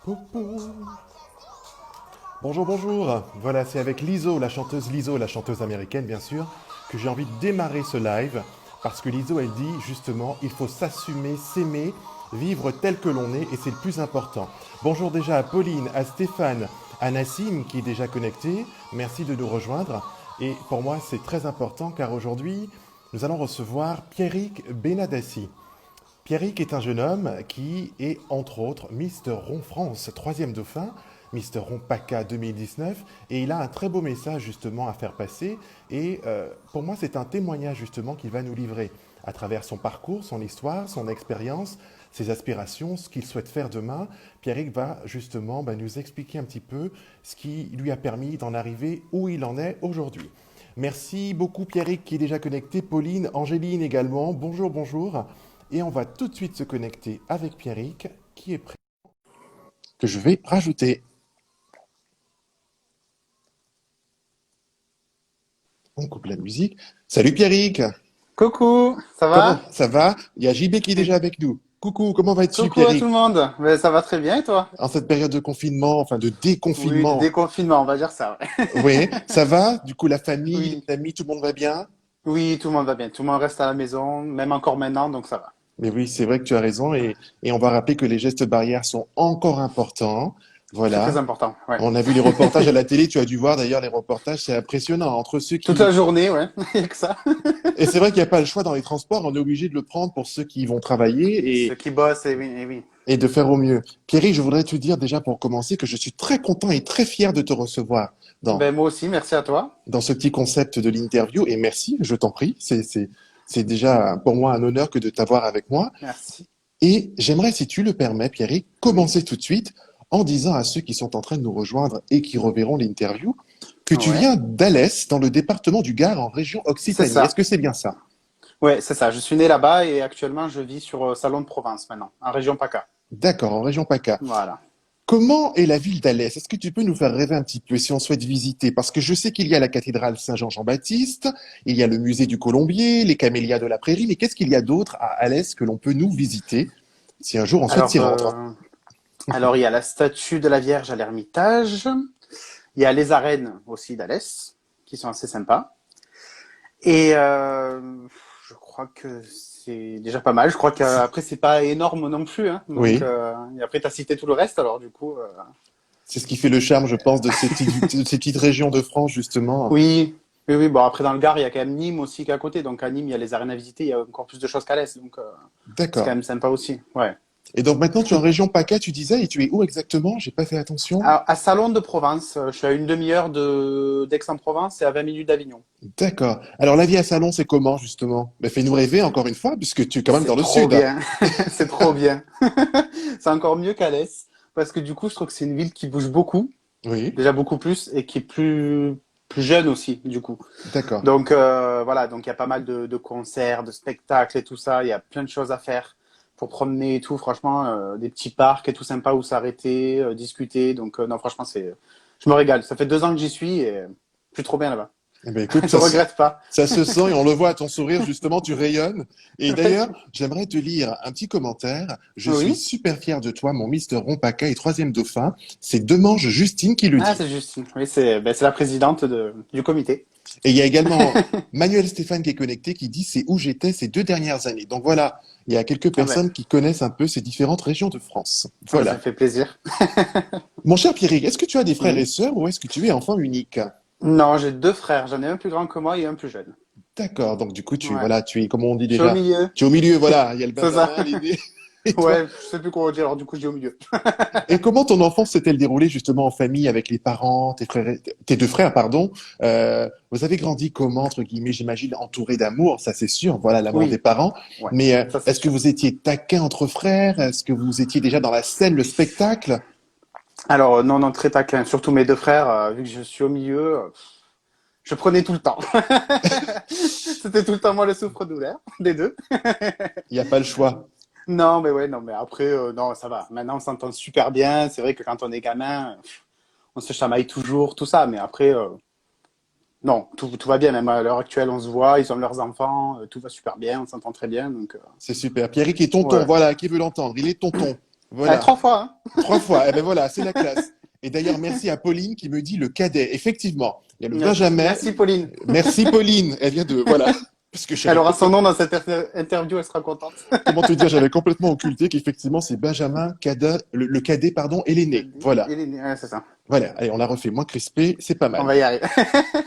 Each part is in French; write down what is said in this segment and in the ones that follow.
Poupou. Bonjour, bonjour. Voilà, c'est avec Lizzo, la chanteuse américaine bien sûr, que j'ai envie de démarrer ce live parce que Lizzo, elle dit justement, il faut s'assumer, s'aimer, vivre tel que l'on est et c'est le plus important. Bonjour déjà à Pauline, à Stéphane, à Nassim qui est déjà connecté. Merci de nous rejoindre. Et pour moi, c'est très important car aujourd'hui, nous allons recevoir Pierrick Benadassi. Pierrick est un jeune homme qui est, entre autres, Mister Rond France, troisième dauphin, Mister Rond PACA 2019, et il a un très beau message justement à faire passer, et pour moi c'est un témoignage justement qu'il va nous livrer à travers son parcours, son histoire, son expérience, ses aspirations, ce qu'il souhaite faire demain. Pierrick va justement nous expliquer un petit peu ce qui lui a permis d'en arriver où il en est aujourd'hui. Merci beaucoup Pierrick qui est déjà connecté, Pauline, Angéline également, bonjour, bonjour. Et on va tout de suite se connecter avec Pierrick, qui est prêt, que je vais rajouter. On coupe la musique. Salut Pierrick, Coucou, ça comment va? ça va? Il y a JB qui est déjà Oui. avec nous. Coucou, comment vas-tu Coucou à tout le Pierrick? monde. Ben, ça va très bien et toi? En cette période de confinement, enfin de Oui, de déconfinement. déconfinement, on va dire ça. Ouais. Oui, ça va? Du coup, la famille, Oui, les amis, tout le monde va bien? oui, tout le monde va bien. Tout le monde reste à la maison, même encore maintenant, donc ça va. Mais oui, c'est vrai que tu as raison et on va rappeler que les gestes barrières sont encore importants. Très très Voilà. important. Ouais. On a vu les reportages à la télé, tu as dû voir d'ailleurs les reportages, c'est impressionnant. Entre ceux Toute qui la journée, ouais. Il y a que ça. Et c'est vrai qu'il n'y a pas le choix dans les transports, on est obligé de le prendre pour ceux qui vont travailler Ceux qui bossent, et oui. et de faire au mieux. Pierry, je voudrais te dire déjà pour commencer que je suis très content et très fier de te recevoir dans, Ben moi aussi, merci à toi. dans ce petit concept de l'interview et merci, je t'en prie. C'est déjà pour moi un honneur que de t'avoir avec moi. Merci. Et j'aimerais, si tu le permets, Pierry, Oui. commencer tout de suite en disant à ceux qui sont en train de nous rejoindre et qui reverront l'interview que tu Ouais. viens d'Alès, dans le département du Gard, en région C'est Occitanie. Est-ce ça. que c'est bien ça? Ouais, c'est ça. Je suis né là-bas et actuellement je vis sur Salon de Provence maintenant, en région PACA. D'accord, en région PACA. Voilà. Comment est la ville d'Alès? Est-ce que tu peux nous faire rêver un petit peu si on souhaite visiter? Parce que je sais qu'il y a la cathédrale Saint-Jean-Jean-Baptiste, il y a le musée du Colombier, les camélias de la Prairie, mais qu'est-ce qu'il y a d'autre à Alès que l'on peut nous visiter si un jour on souhaite s'y Alors, rendre? alors il y a la statue de la Vierge à l'Ermitage. Il y a les arènes aussi d'Alès, qui sont assez sympas. Et je crois que c'est déjà pas mal. Je crois qu'après, c'est pas énorme non plus. Hein. Donc, Oui, et après, tu as cité tout le reste, alors du coup. c'est ce qui fait le charme, je pense, de ces petites régions de France, justement. Oui, oui, oui. Bon, après, dans le Gard, il y a quand même Nîmes aussi qui est à côté. Donc, à Nîmes, il y a les arènes à visiter. Il y a encore plus de choses qu'à l'Est. Donc, c'est quand D'accord. même sympa aussi. Ouais. Et donc maintenant, tu es en région PACA, tu disais, et tu es où exactement? J'ai pas fait attention. Alors, à Salon de Provence, je suis à une demi-heure d'Aix-en-Provence et à 20 minutes d'Avignon. D'accord. Alors la vie à Salon, c'est comment, justement? Ben, fais-nous rêver encore une fois, puisque tu es quand même dans C'est le trop sud. bien. C'est trop bien. C'est encore mieux qu'Alès. Parce que du coup, je trouve que c'est une ville qui bouge beaucoup, Oui, déjà beaucoup plus, et qui est plus jeune aussi, du coup. d'accord. Donc voilà, donc il y a pas mal de concerts, de spectacles et tout ça. Il y a plein de choses à faire pour promener et tout. Franchement, des petits parcs et tout sympa où s'arrêter, discuter. Donc non, franchement, je me régale. Ça fait 2 ans que j'y suis et je suis trop bien là-bas. Eh ben, écoute, Je regrette pas. ça se sent et on le voit à ton sourire, justement, tu rayonnes. Et d'ailleurs, j'aimerais te lire un petit commentaire. Je suis Oui. super fier de toi, mon Mister Rompaca et troisième dauphin. C'est Demange Justine qui le Ah, dit. c'est Justine. Oui, c'est la présidente du comité. Et il y a également Manuel Stéphane qui est connecté qui dit c'est où j'étais ces 2 dernières années. Donc voilà, il y a quelques Ah ben, personnes qui connaissent un peu ces différentes régions de France. ah ben, ça me Voilà. fait plaisir. Mon cher Pierrick, est-ce que tu as des frères et Oui. sœurs ou est-ce que tu es enfant unique? Non, j'ai 2 frères. J'en ai un plus grand que moi et un plus jeune. D'accord, donc du coup, Ouais. voilà, tu es, comme on dit Je suis au déjà, milieu. tu es au milieu, voilà, il y a le C'est ça. Benjamin, l'aîné, et toi. Ouais, je sais plus comment dire, alors du coup, je dis au milieu. Et comment ton enfance s'est-elle déroulée justement en famille avec les parents, tes 2 frères, pardon. Vous avez grandi comment, entre guillemets, j'imagine, entouré d'amour, ça c'est sûr, voilà, l'amour des Oui, parents. ouais, Mais ça c'est est-ce que sûr. vous étiez taquins entre frères? Est-ce que vous étiez déjà dans la scène, le spectacle? Alors, non, non, très taquin. Surtout mes 2 frères, vu que je suis au milieu, je prenais tout le temps. C'était tout le temps moi le souffre-douleur des deux. Il n'y a pas le choix. Non, mais ouais, non, mais après, non, ça va. Maintenant, on s'entend super bien. C'est vrai que quand on est gamin, on se chamaille toujours, tout ça. Mais après, non, tout va bien. Même à l'heure actuelle, on se voit, ils ont leurs enfants, tout va super bien, on s'entend très bien. Donc, C'est super. Pierrick est tonton, ouais. voilà, qui veut l'entendre? Il est tonton. Voilà, 3 fois, hein. 3 fois. Eh ben voilà, c'est la classe. Et d'ailleurs, merci à Pauline qui me dit le cadet. Effectivement, il y a le Merci, Benjamin. merci Pauline. Merci Pauline. Elle vient de, voilà. Parce que Elle j'avais aura son complètement, nom dans cette interview, elle sera contente. comment te dire, j'avais complètement occulté qu'effectivement, c'est Benjamin, cadet, le cadet, pardon, et l'aîné. Voilà. Ouais, c'est ça. Voilà. Allez, on l'a refait moins crispé, c'est pas On mal. va y arriver.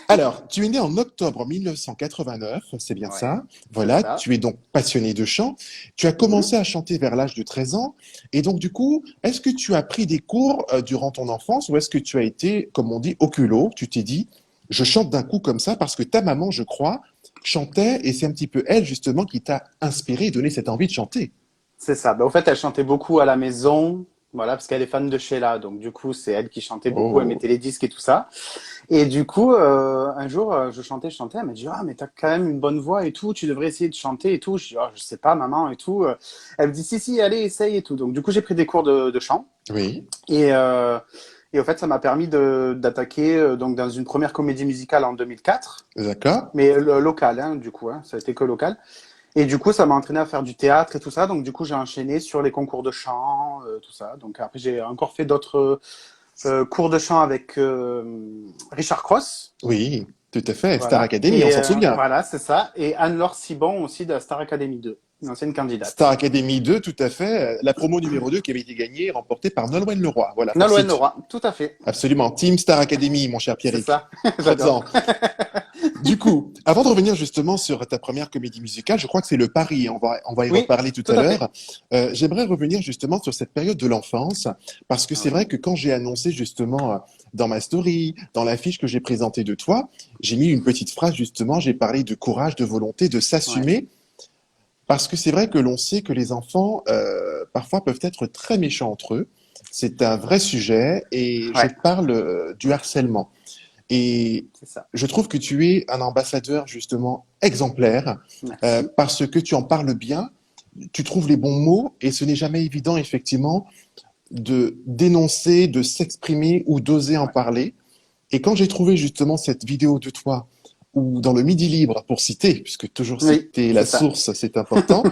Alors, tu es né en octobre 1989, c'est bien Ouais, ça. c'est Voilà, ça. tu es donc passionné de chant. Tu as Mhm. commencé à chanter vers l'âge de 13 ans. Et donc, du coup, est-ce que tu as pris des cours durant ton enfance ou est-ce que tu as été, comme on dit, au culot? Tu t'es dit, je chante d'un coup comme ça parce que ta maman, je crois, chantait et c'est un petit peu elle, justement, qui t'a inspiré et donné cette envie de chanter. C'est ça. Ben, au fait, elle chantait beaucoup à la maison. Voilà, parce qu'elle est fan de Sheila. Donc, du coup, c'est elle qui chantait beaucoup. Elle Oh, mettait les disques et tout ça. Et du coup, un jour, je chantais. Elle m'a dit, ah, mais t'as quand même une bonne voix et tout. Tu devrais essayer de chanter et tout. Je dis, ah, je sais pas, maman et tout. Elle me dit, si, allez, essaye et tout. Donc, du coup, j'ai pris des cours de chant. oui, Et, euh, et au fait, ça m'a permis d'attaquer donc dans une première comédie musicale en 2004. d'accord. Mais local, hein, du coup, hein, ça a été que local. Et du coup, ça m'a entraîné à faire du théâtre et tout ça. Donc, du coup, j'ai enchaîné sur les concours de chant, tout ça. Donc, après, j'ai encore fait d'autres cours de chant avec Richard Cross. Oui, tout à fait. Star Voilà. Academy, on Et s'en souvient. voilà, c'est ça. Et Anne-Laure Cibon aussi de la Star Academy 2, une ancienne Star candidate. Academy 2, tout à fait. La promo numéro 2 qui avait été gagnée et remportée par Nolwenn Leroy. Voilà, pour Nolwenn citer. Leroy, tout à fait. Absolument. Team Star Academy, mon cher C'est Pierrick. ça. J'adore. Présent. Du coup, avant de revenir justement sur ta première comédie musicale, je crois que c'est Le Paris, on va y Oui, reparler tout tout à à fait. l'heure. J'aimerais revenir justement sur cette période de l'enfance, parce que Ah c'est oui. vrai que quand j'ai annoncé justement dans ma story, dans l'affiche que j'ai présentée de toi, j'ai mis une petite phrase justement, j'ai parlé de courage, de volonté, de Ouais. s'assumer, parce que c'est vrai que l'on sait que les enfants, parfois, peuvent être très méchants entre eux. C'est un vrai sujet et je Ouais, parle du harcèlement. Et c'est ça. je trouve que tu es un ambassadeur justement exemplaire Merci. parce que tu en parles bien, tu trouves les bons mots et ce n'est jamais évident effectivement de dénoncer, de s'exprimer ou d'oser en Ouais. parler. Et quand j'ai trouvé justement cette vidéo de toi ou dans le Midi Libre pour citer, puisque toujours Oui, citer la c'est ça. source c'est important,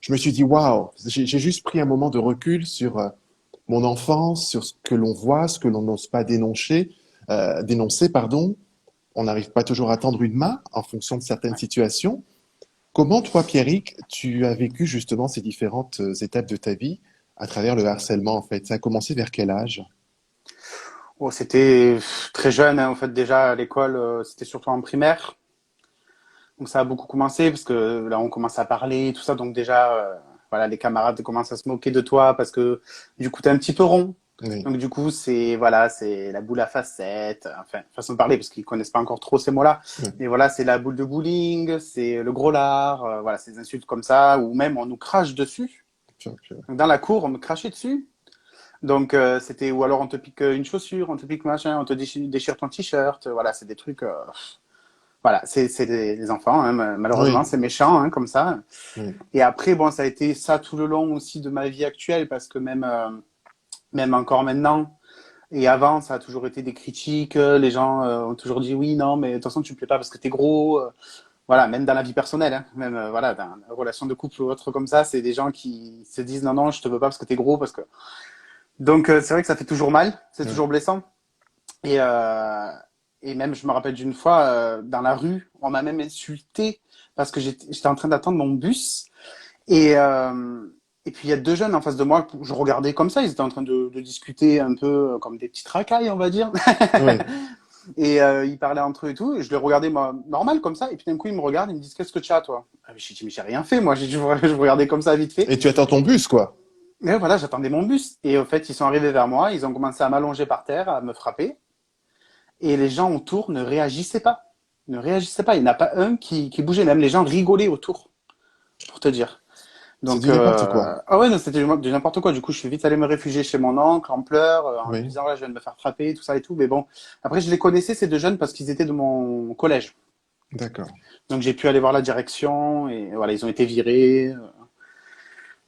je me suis dit waouh, j'ai juste pris un moment de recul sur mon enfance, sur ce que l'on voit, ce que l'on n'ose pas dénoncer, pardon. On n'arrive pas toujours à tendre une main en fonction de certaines Ouais. situations. Comment toi, Pierrick, tu as vécu justement ces différentes étapes de ta vie à travers le harcèlement en fait? Ça a commencé vers quel âge? Oh, c'était très jeune, hein, en fait, déjà à l'école, c'était surtout en primaire. Donc ça a beaucoup commencé parce que là, on commence à parler et tout ça. Donc déjà, voilà, les camarades commencent à se moquer de toi parce que du coup, t'es un petit peu rond. Oui, Donc du coup, c'est voilà, c'est la boule à facettes, enfin façon de parler parce qu'ils connaissent pas encore trop ces mots-là. oui, Mais voilà, c'est la boule de bowling, c'est le gros lard, voilà, c'est des insultes comme ça ou même on nous crache dessus. Donc, dans la cour, on me crachait dessus. Donc c'était ou alors on te pique une chaussure, on te pique machin, on te déchire ton t-shirt. Voilà, c'est des trucs. Voilà, c'est des enfants. Hein, malheureusement, oui, c'est méchant hein, comme ça. oui, Et après, bon, ça a été ça tout le long aussi de ma vie actuelle parce que même encore maintenant. Et avant, ça a toujours été des critiques. Les gens ont toujours dit oui, non, mais de toute façon, tu me plais pas parce que t'es gros. Voilà, même dans la vie personnelle, hein, même voilà, dans une relation de couple ou autre comme ça, c'est des gens qui se disent non, non, je te veux pas parce que t'es gros, parce que. Donc c'est vrai que ça fait toujours mal, c'est oui. toujours blessant. Et et même, je me rappelle d'une fois dans la rue, on m'a même insulté parce que j'étais en train d'attendre mon bus et et puis il y a deux jeunes en face de moi, je regardais comme ça, ils étaient en train de discuter un peu comme des petites racailles, on va dire. Oui. Et ils parlaient entre eux et tout, et je les regardais moi, normal comme ça, et puis d'un coup ils me regardent, ils me disent qu'est-ce que tu as toi? Ah, mais j'ai dit mais j'ai rien fait, moi je regardais comme ça vite fait. Et tu attends ton bus, quoi. Mais voilà, j'attendais mon bus, et au fait ils sont arrivés vers moi, ils ont commencé à m'allonger par terre, à me frapper, et les gens autour ne réagissaient pas, ne réagissaient pas, il n'y en a pas un qui bougeait, même les gens rigolaient autour, pour te dire. C'est Donc, du n'importe quoi. ah ouais, non, c'était du n'importe quoi. Du coup, je suis vite allé me réfugier chez mon oncle en pleurs, en lui Oui, disant, là, je viens de me faire frapper, tout ça et tout. Mais bon, après, je les connaissais, ces deux jeunes, parce qu'ils étaient de mon collège. d'accord. Donc, j'ai pu aller voir la direction et voilà, ils ont été virés.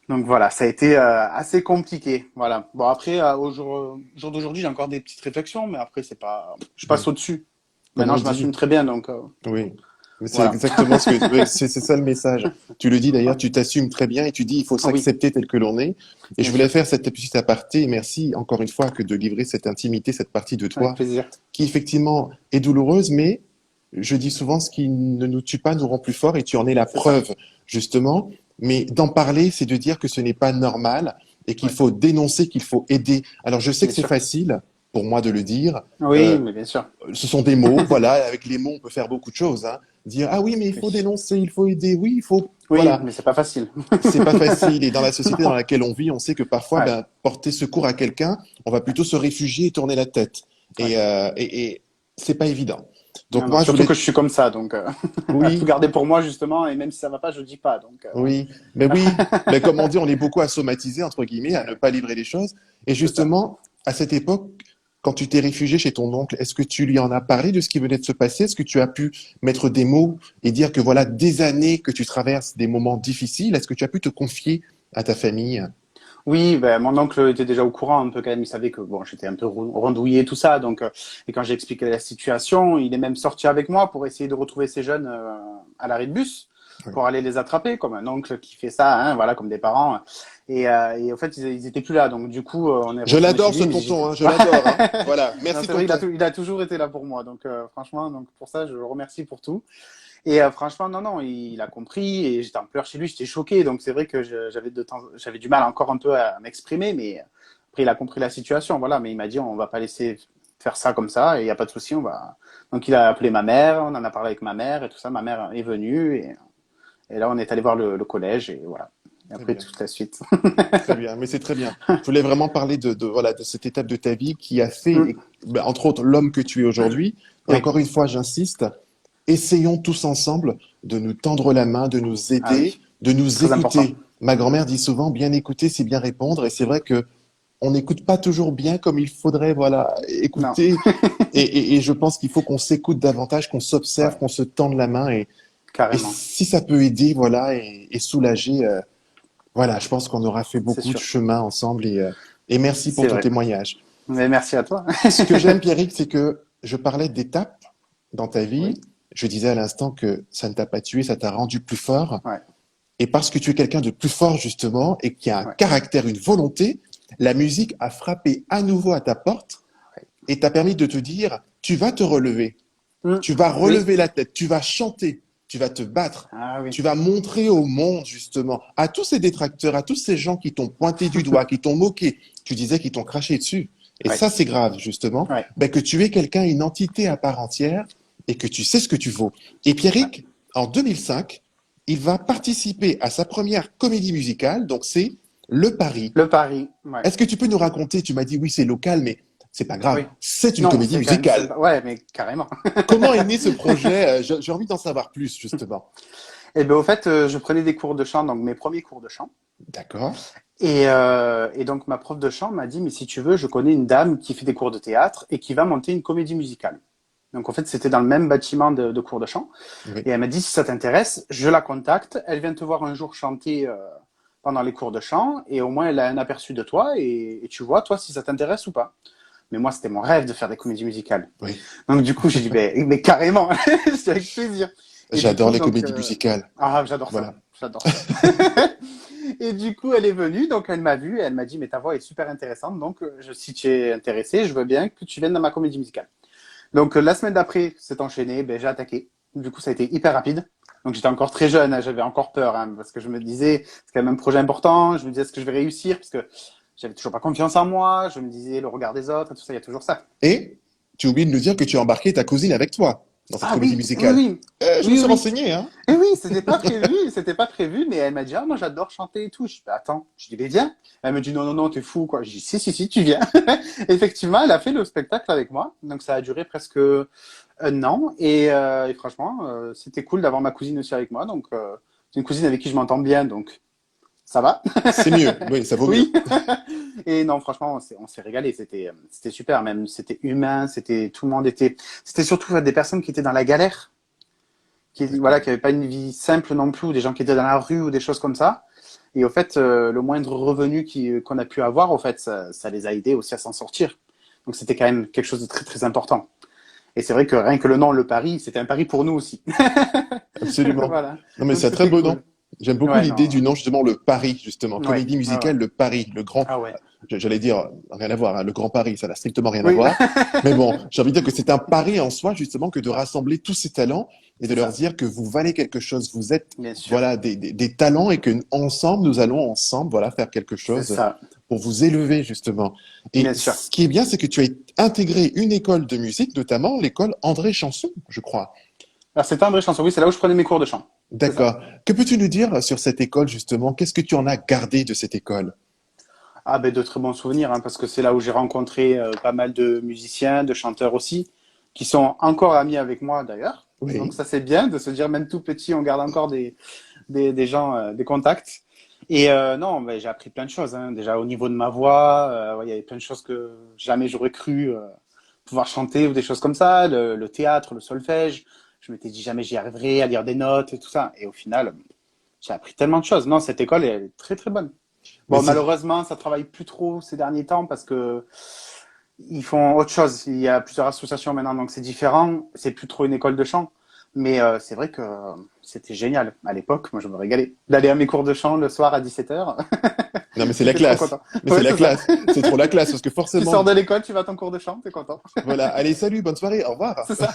Donc voilà, ça a été assez compliqué. Voilà. Bon, après, au jour d'aujourd'hui, j'ai encore des petites réflexions, mais après, c'est pas, je passe Oui. au-dessus. Comme Maintenant, on je m'assume dit. très bien, donc Oui. Mais c'est Voilà. exactement ce que oui, c'est ça le message. Tu le dis d'ailleurs, tu t'assumes très bien et tu dis il faut Oui, s'accepter tel que l'on est. Et je bien voulais sûr. faire cette petite aparté. Et merci encore une fois que de livrer cette intimité, cette partie de Avec toi plaisir. qui effectivement est douloureuse, mais je dis souvent ce qui ne nous tue pas nous rend plus forts et tu en es la C'est ça. preuve justement. Mais d'en parler, c'est de dire que ce n'est pas normal et qu'il Oui, faut dénoncer, qu'il faut aider. Alors je sais bien que c'est sûr. facile pour moi de le dire. Oui, mais bien sûr. Ce sont des mots, voilà, avec les mots on peut faire beaucoup de choses, hein. Dire ah oui mais il faut Oui. dénoncer, il faut aider, oui il faut, Oui, voilà, mais c'est pas facile. c'est pas facile et dans la société dans Non. laquelle on vit, on sait que parfois Ouais, ben, porter secours à quelqu'un, on va plutôt se réfugier et tourner la tête ouais. et c'est pas évident. Donc Non, non, moi je surtout que voulais, je suis comme ça, donc à tout oui, garder pour moi justement, et même si ça va pas, je dis pas. Donc oui, mais comme on dit, on est beaucoup à somatiser entre guillemets, à ne ouais, pas livrer les choses. Et c'est ça. justement, à cette époque, quand tu t'es réfugié chez ton oncle, est-ce que tu lui en as parlé de ce qui venait de se passer? Est-ce que tu as pu mettre des mots et dire que voilà des années que tu traverses des moments difficiles? Est-ce que tu as pu te confier à ta famille? Oui, ben, mon oncle était déjà au courant un peu quand même. Il savait que bon, j'étais un peu rondouillé tout ça. Donc, et quand j'ai expliqué la situation, il est même sorti avec moi pour essayer de retrouver ces jeunes à l'arrêt de bus Oui. pour aller les attraper, comme un oncle qui fait ça, hein, voilà, comme des parents. Et en fait, ils étaient plus là. Donc, du coup, on est Je retourné chez l'adore ce lui. tonton, hein, je l'adore, hein. Voilà, Non, merci c'est vrai, tonton. il a toujours été là pour moi. Donc, franchement, donc pour ça, je le remercie pour tout. Et franchement, non, non, il a compris et j'étais en pleurs chez lui, j'étais choqué. Donc c'est vrai que j'avais du mal encore un peu à m'exprimer, mais après il a compris la situation, voilà. Mais il m'a dit on va pas laisser faire ça comme ça et il y a pas de souci, on va. Donc il a appelé ma mère, on en a parlé avec ma mère et tout ça. Ma mère est venue et là on est allé voir le collège et voilà. Et Très après bien. toute la suite. Très bien, mais c'est très bien. Je voulais vraiment parler voilà, de cette étape de ta vie qui a Mm. fait, ben, entre autres, l'homme que tu es aujourd'hui. Et Oui, encore une fois, j'insiste, essayons tous ensemble de nous tendre la main, de nous ah aider, oui, de c'est nous très important. écouter. Ma grand-mère dit souvent, bien écouter, c'est bien répondre. Et c'est vrai que on n'écoute pas toujours bien comme il faudrait, voilà, Non, écouter. Et je pense qu'il faut qu'on s'écoute davantage, qu'on s'observe, ouais, qu'on se tende la main. Et carrément, si ça peut aider, voilà, et soulager, voilà, je pense qu'on aura fait c'est beaucoup de sûr, chemin ensemble et merci pour c'est ton vrai. témoignage. Mais merci à toi. Ce que j'aime, Pierrick, c'est que je parlais d'étapes dans ta Oui, vie. Je disais à l'instant que ça ne t'a pas tué, ça t'a rendu plus fort. ouais, Et parce que tu es quelqu'un de plus fort, justement, et qui a un ouais, caractère, une volonté, la musique a frappé à nouveau à ta porte ouais. et t'a permis de te dire, tu vas te relever, Mm. tu vas Oui, relever la tête, tu vas chanter, tu vas te battre, ah oui, tu vas montrer au monde, justement, à tous ces détracteurs, à tous ces gens qui t'ont pointé du doigt, qui t'ont moqué, tu disais qu'ils t'ont craché dessus. Et ouais, ça, c'est grave, justement, ouais, ben, que tu es quelqu'un, une entité à part entière, et que tu sais ce que tu vaux. Et ouais. Pierrick, en 2005, il va participer à sa première comédie musicale, donc c'est Le Paris. Le pari, ouais. Est-ce que tu peux nous raconter, tu m'as dit oui, c'est local, mais c'est pas grave, Oui. c'est une Non, comédie c'est quand même musicale. sympa. Ouais, mais carrément. Comment est né ce projet? J'ai envie d'en savoir plus, justement. Et ben au fait, je prenais des cours de chant, donc mes premiers cours de chant. D'accord. Et donc ma prof de chant m'a dit, mais si tu veux, je connais une dame qui fait des cours de théâtre et qui va monter une comédie musicale. Donc en fait, c'était dans le même bâtiment de cours de chant. Oui. Et elle m'a dit, si ça t'intéresse, je la contacte. Elle vient te voir un jour chanter pendant les cours de chant et au moins elle a un aperçu de toi et tu vois, toi, si ça t'intéresse ou pas. Mais moi, c'était mon rêve de faire des comédies musicales. Oui. Donc du coup, j'ai dit, mais carrément, c'est avec plaisir. Et du J'adore coup, les donc, comédies musicales. ah, j'adore ça, Voilà. j'adore ça. Et du coup, elle est venue, donc elle m'a vu, et elle m'a dit, mais ta voix est super intéressante, donc si tu es intéressé, je veux bien que tu viennes dans ma comédie musicale. Donc la semaine d'après, c'est enchaîné, ben, j'ai attaqué. Du coup, ça a été hyper rapide. Donc j'étais encore très jeune, hein, j'avais encore peur, hein, parce que je me disais, c'est quand même un projet important, je me disais, est-ce que je vais réussir, parce que j'avais toujours pas confiance en moi, je me disais le regard des autres, et tout ça, il y a toujours ça. Et tu oublies de nous dire que tu as embarqué ta cousine avec toi dans cette Ah comédie oui, oui, musicale. oui, Je me oui, suis oui. renseigné, hein. Et oui, c'était pas prévu, mais elle m'a dit, ah, moi j'adore chanter et tout. Je dis, bah, attends, je dis, mais viens. Elle me dit, non, non, non, t'es fou, quoi. Je dis, si, tu viens. Effectivement, elle a fait le spectacle avec moi. Donc ça a duré presque un an. Et franchement, c'était cool d'avoir ma cousine aussi avec moi. Donc c'est une cousine avec qui je m'entends bien, donc ça va. C'est mieux. Oui, ça vaut mieux. Oui. Et non, franchement, on s'est régalé. C'était super, même. C'était humain. Tout le monde c'était surtout des personnes qui étaient dans la galère voilà, D'accord. qui n'avaient pas une vie simple non plus, ou des gens qui étaient dans la rue ou des choses comme ça. Et au fait, le moindre revenu qu'on a pu avoir, au fait, ça les a aidés aussi à s'en sortir. Donc c'était quand même quelque chose de très très important. Et c'est vrai que rien que le nom, le pari, c'était un pari pour nous aussi. Absolument. Voilà. Non, mais Donc c'est un très c'était beau nom. cool. J'aime beaucoup Ouais, l'idée non. du nom, justement, le Paris, justement. Ouais, Comédie ouais, ouais. musicale, le Paris, le grand, Ah ouais. j'allais dire, rien à voir, hein, le Grand Paris, ça n'a strictement rien à Oui, voir. Mais bon, j'ai envie de dire que c'est un pari en soi, justement, que de rassembler tous ces talents et de c'est leur ça, dire que vous valez quelque chose, vous êtes, bien sûr. voilà, des talents et que ensemble, nous allons ensemble, voilà, faire quelque C'est chose ça, pour vous élever, justement. Et bien sûr. ce qui est bien, c'est que tu as intégré une école de musique, notamment l'école André Chanson, je crois. Alors c'était un vrai chanson. Oui, c'est là où je prenais mes cours de chant. C'est ça. D'accord. Que peux-tu nous dire sur cette école, justement? Qu'est-ce que tu en as gardé de cette école? Ah ben de très bons souvenirs, hein, parce que c'est là où j'ai rencontré pas mal de musiciens, de chanteurs aussi, qui sont encore amis avec moi d'ailleurs. Donc Oui. ça c'est bien de se dire même tout petit, on garde encore des gens, des contacts. Et non, ben, j'ai appris plein de choses. Hein. Déjà au niveau de ma voix, ouais, il y avait plein de choses que jamais j'aurais cru pouvoir chanter ou des choses comme ça. Le théâtre, le solfège. Je m'étais dit jamais j'y arriverai à lire des notes et tout ça. Et au final, j'ai appris tellement de choses. Non, cette école elle est très très bonne. Mais Bon, c'est, malheureusement, ça travaille plus trop ces derniers temps parce que ils font autre chose. Il y a plusieurs associations maintenant, donc c'est différent. C'est plus trop une école de chant. Mais c'est vrai que c'était génial. À l'époque, moi, je me régalais. D'aller à mes cours de chant le soir à 17h. non, mais c'est la J'étais trop classe. content. Mais c'est Ouais, la c'est ça. classe. C'est trop la classe parce que Tu sors forcément, de l'école, tu vas à ton cours de chant, t'es content. voilà. Allez, salut, bonne soirée, au revoir. C'est ça.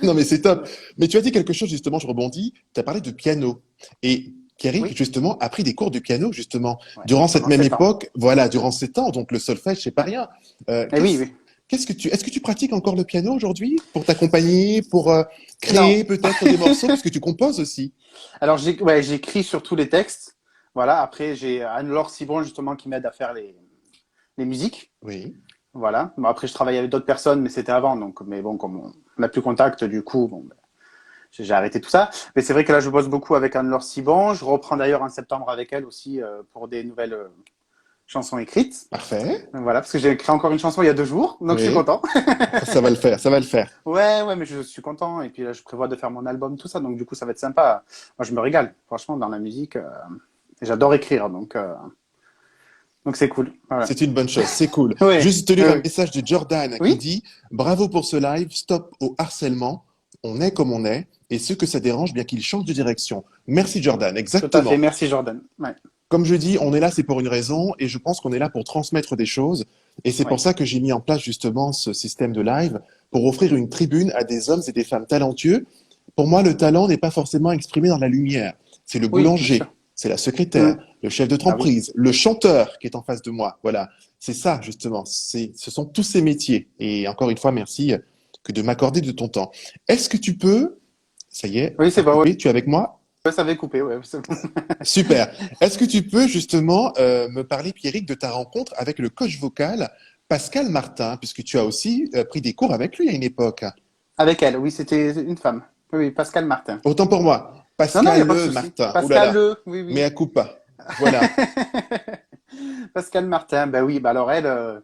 Non, mais c'est top. Mais tu as dit quelque chose, justement, je rebondis. Tu as parlé de piano. Et Pierrick, Oui. justement, a pris des cours de piano, justement. Ouais. Durant cette Pendant même 7 ans. époque, voilà, durant 7 ans. Donc, le solfège, c'est pas rien. Euh, Et oui, qu'est-ce, oui. est-ce que tu pratiques encore le piano aujourd'hui pour t'accompagner, pour Non. créer peut-être des morceaux, parce que tu composes aussi? Alors, ouais, j'écris sur tous les textes. Voilà. Après, j'ai Anne-Laure Cibron, justement, qui m'aide à faire les musiques. Oui. Voilà. Bon, après, je travaillais avec d'autres personnes, mais c'était avant. Donc, mais bon, comme on n'a plus contact, du coup, bon, ben, j'ai arrêté tout ça. Mais c'est vrai que là, je bosse beaucoup avec Anne-Laure Cibon. Je reprends d'ailleurs en septembre avec elle aussi pour des nouvelles chansons écrites. Parfait. Donc, voilà, parce que j'ai écrit encore une chanson il y a 2 jours, donc je suis Oui. content. Ça va le faire, ça va le faire. Ouais, ouais, mais je suis content. Et puis là, je prévois de faire mon album, tout ça. Donc du coup, ça va être sympa. Moi, je me régale, franchement, dans la musique. J'adore écrire, donc c'est cool. Voilà. C'est une bonne chose, c'est cool. Ouais, Juste te lire un ouais. message de Jordan qui Oui, dit: Bravo pour ce live, stop au harcèlement. On est comme on est, et ceux que ça dérange, bien qu'ils changent de direction. Merci Jordan, tout à fait. exactement. Merci, Jordan. Ouais, Comme je dis, on est là, c'est pour une raison, et je pense qu'on est là pour transmettre des choses. Et c'est pour ouais. ça que j'ai mis en place justement ce système de live, pour offrir une tribune à des hommes et des femmes talentueux. Pour moi, le talent n'est pas forcément exprimé dans la lumière. C'est le Oui, bien sûr. boulanger, c'est la secrétaire, Mm. le chef de Ah oui. entreprise, le chanteur qui est en face de moi. Voilà, c'est ça justement. Ce sont tous ces métiers. Et encore une fois, merci que de m'accorder de ton temps. Est-ce que tu peux, ça y est, Oui, ça c'est a bon. Ouais. coupé, tu es avec moi? Ouais, ça avait coupé. Ouais. Super. Est-ce que tu peux justement me parler, Pierrick, de ta rencontre avec le coach vocal Pascal Martin, puisque tu as aussi pris des cours avec lui à une époque. Avec elle, oui, c'était une femme. Oui, oui, Pascal Martin. Autant pour moi, Non, non, il n'y a Pascal pas de le souci. Martin. Ouh là Pascal là, Le, oui, mea oui. culpa. Voilà. Pascal Martin, ben oui, bah alors elle,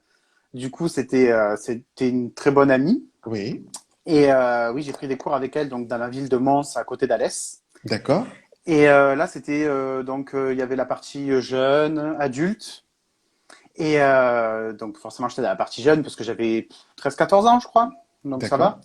du coup, c'était une très bonne amie. Oui, Et oui, j'ai pris des cours avec elle donc dans la ville de Mons, à côté d'Alès. d'accord, Et là, c'était il y avait la partie jeune, adulte. Et donc forcément, j'étais dans la partie jeune parce que j'avais 13-14 ans, je crois. Donc ça d'accord. va.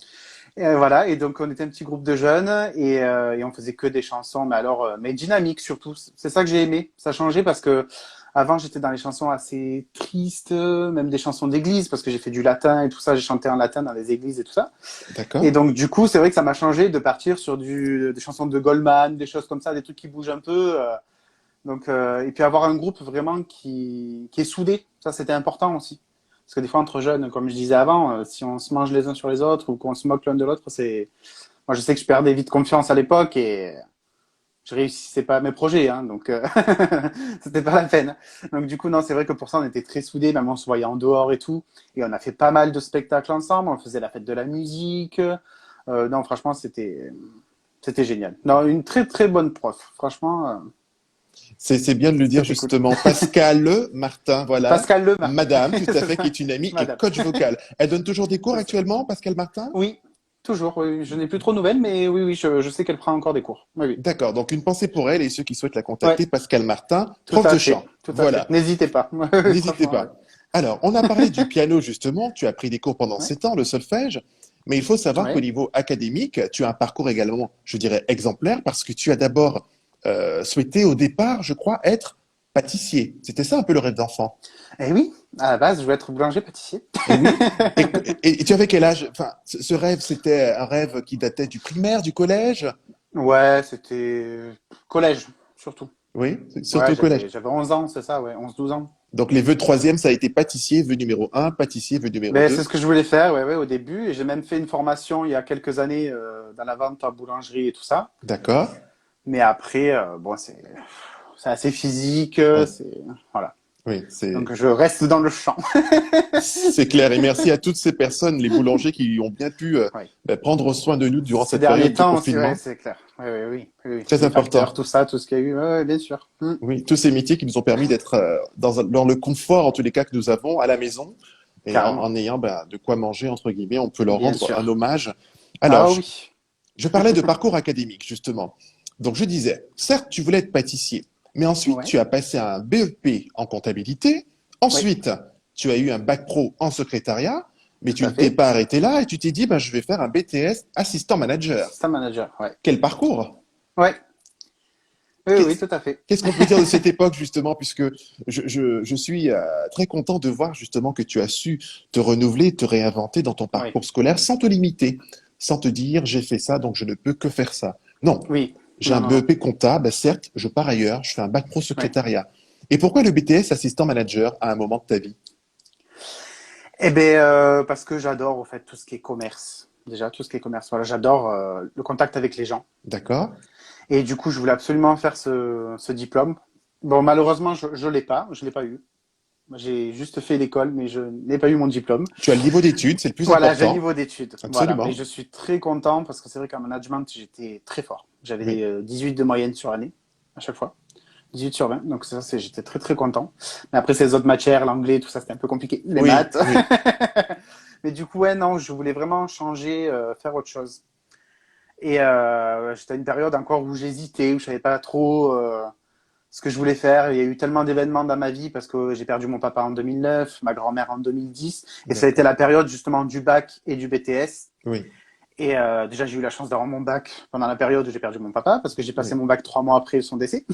Et voilà, et donc on était un petit groupe de jeunes et on faisait que des chansons, mais alors mais dynamiques surtout. C'est ça que j'ai aimé. Ça a changé parce que avant j'étais dans les chansons assez tristes, même des chansons d'église parce que j'ai fait du latin et tout ça. J'ai chanté en latin dans les églises et tout ça. Et D'accord. donc du coup c'est vrai que ça m'a changé de partir sur des chansons de Goldman, des choses comme ça, des trucs qui bougent un peu. Et puis avoir un groupe vraiment qui est soudé. Ça c'était important aussi. Parce que des fois, entre jeunes, comme je disais avant, si on se mange les uns sur les autres ou qu'on se moque l'un de l'autre, c'est. Moi, je sais que je perdais vite confiance à l'époque et je réussissais pas à mes projets, hein, donc c'était pas la peine. Donc du coup, non, c'est vrai que pour ça, on était très soudés, même on se voyait en dehors et tout, et on a fait pas mal de spectacles ensemble. On faisait la fête de la musique. Non, franchement, c'était génial. Non, une très très bonne prof. Franchement, C'est bien de le dire c'était cool. justement. Pascal le Martin, voilà. Pascal Le Martin, Madame, tout à c'est fait, qui ça, est une amie et madame. coach vocal. Elle donne toujours des cours C'est ça. actuellement, Pascal Martin? Oui, toujours. Oui. Je n'ai plus trop de nouvelles, mais oui, oui, je sais qu'elle prend encore des cours. Oui, oui. D'accord, donc une pensée pour elle et ceux qui souhaitent la Ouais, contacter, Pascal Martin, tout prof à de fait, chant. tout à fait. Voilà, N'hésitez pas. n'hésitez Franchement, ouais. pas. Alors, on a parlé du piano justement, tu as pris des cours pendant Ouais. 7 ans, le solfège. Mais il faut savoir qu'au Ouais. niveau académique, tu as un parcours également, je dirais, exemplaire parce que tu as d'abord souhaité au départ, je crois, être pâtissier. C'était ça un peu le rêve d'enfant. Et oui, à la base, je voulais être boulanger-pâtissier. Et oui. Et tu avais quel âge? Enfin, ce rêve, c'était un rêve qui datait du primaire, du collège? Ouais, c'était collège, surtout. Oui, Ouais, surtout au collège. j'avais 11 ans, c'est ça, ouais, 11 12 ans. Donc les vœux de troisième, ça a été pâtissier, vœu numéro un, pâtissier, vœu numéro Ben, c'est deux. ce que je voulais faire, ouais, ouais, au début. Et j'ai même fait une formation il y a quelques années dans la vente en boulangerie et tout ça. D'accord. Mais après, bon, c'est assez physique, Oui, c'est voilà. oui, Donc je reste dans le champ. c'est clair. Et merci à toutes ces personnes, les boulangers, qui ont bien pu Ouais. prendre soin de nous durant Ces cette derniers période de temps aussi, ouais, confinement. c'est clair. Oui, oui, oui, oui, oui. Très Les facteurs, important. tout ça, tout ce qu'il y a eu, ouais, ouais, bien sûr. Hmm. Oui, tous ces métiers qui nous ont permis d'être dans le confort, en tous les cas, que nous avons à la maison, et Carrément, en ayant de quoi manger, entre guillemets, on peut leur bien rendre un sûr. hommage. Alors, Ah oui, je parlais de parcours académique, justement. Donc, je disais, certes, tu voulais être pâtissier, mais ensuite, ouais, tu as passé un BEP en comptabilité. oui, Ensuite, tu as eu un bac pro en secrétariat, mais tout tu à ne t'es fait. pas arrêté là et tu t'es dit, bah, je vais faire un BTS assistant manager. Assistant manager, ouais. Quel parcours! Ouais, oui, oui, Qu'est- tout à fait. Qu'est-ce qu'on peut dire de cette époque, justement, puisque je suis très content de voir, justement, que tu as su te renouveler, te réinventer dans ton Oui, parcours scolaire sans te limiter, sans te dire, j'ai fait ça, donc je ne peux que faire ça. Non, oui, j'ai non, un non, non. BEP comptable, certes, je pars ailleurs, je fais un bac pro Ouais. secrétariat. Et pourquoi le BTS assistant manager à un moment de ta vie? Eh ben, parce que j'adore, au fait, tout ce qui est commerce. Déjà, tout ce qui est commerce. Voilà, j'adore le contact avec les gens. D'accord? Et du coup, je voulais absolument faire ce diplôme. Bon, malheureusement, je l'ai pas. Je l'ai pas eu. J'ai juste fait l'école, mais je n'ai pas eu mon diplôme. Tu as le niveau d'études, c'est le plus Voilà, j'ai un important. niveau d'études. Voilà. Et Absolument. je suis très content parce que c'est vrai qu'en management, j'étais très fort. Oui. J'avais 18 de moyenne sur année, à chaque fois. 18 sur 20. Donc ça, j'étais très très content. Mais après, ces autres matières, l'anglais, tout ça, c'était un peu compliqué. Les Oui, maths. oui. Mais du coup, ouais, non, je voulais vraiment changer, faire autre chose. Et j'étais à une période encore où j'hésitais, où je savais pas trop ce que je voulais faire. Il y a eu tellement d'événements dans ma vie parce que j'ai perdu mon papa en 2009, ma grand-mère en 2010. Et ça a été D'accord. la période justement du bac et du BTS. Oui, Et déjà, j'ai eu la chance d'avoir mon bac pendant la période où j'ai perdu mon papa parce que j'ai passé oui. mon bac 3 mois après son décès.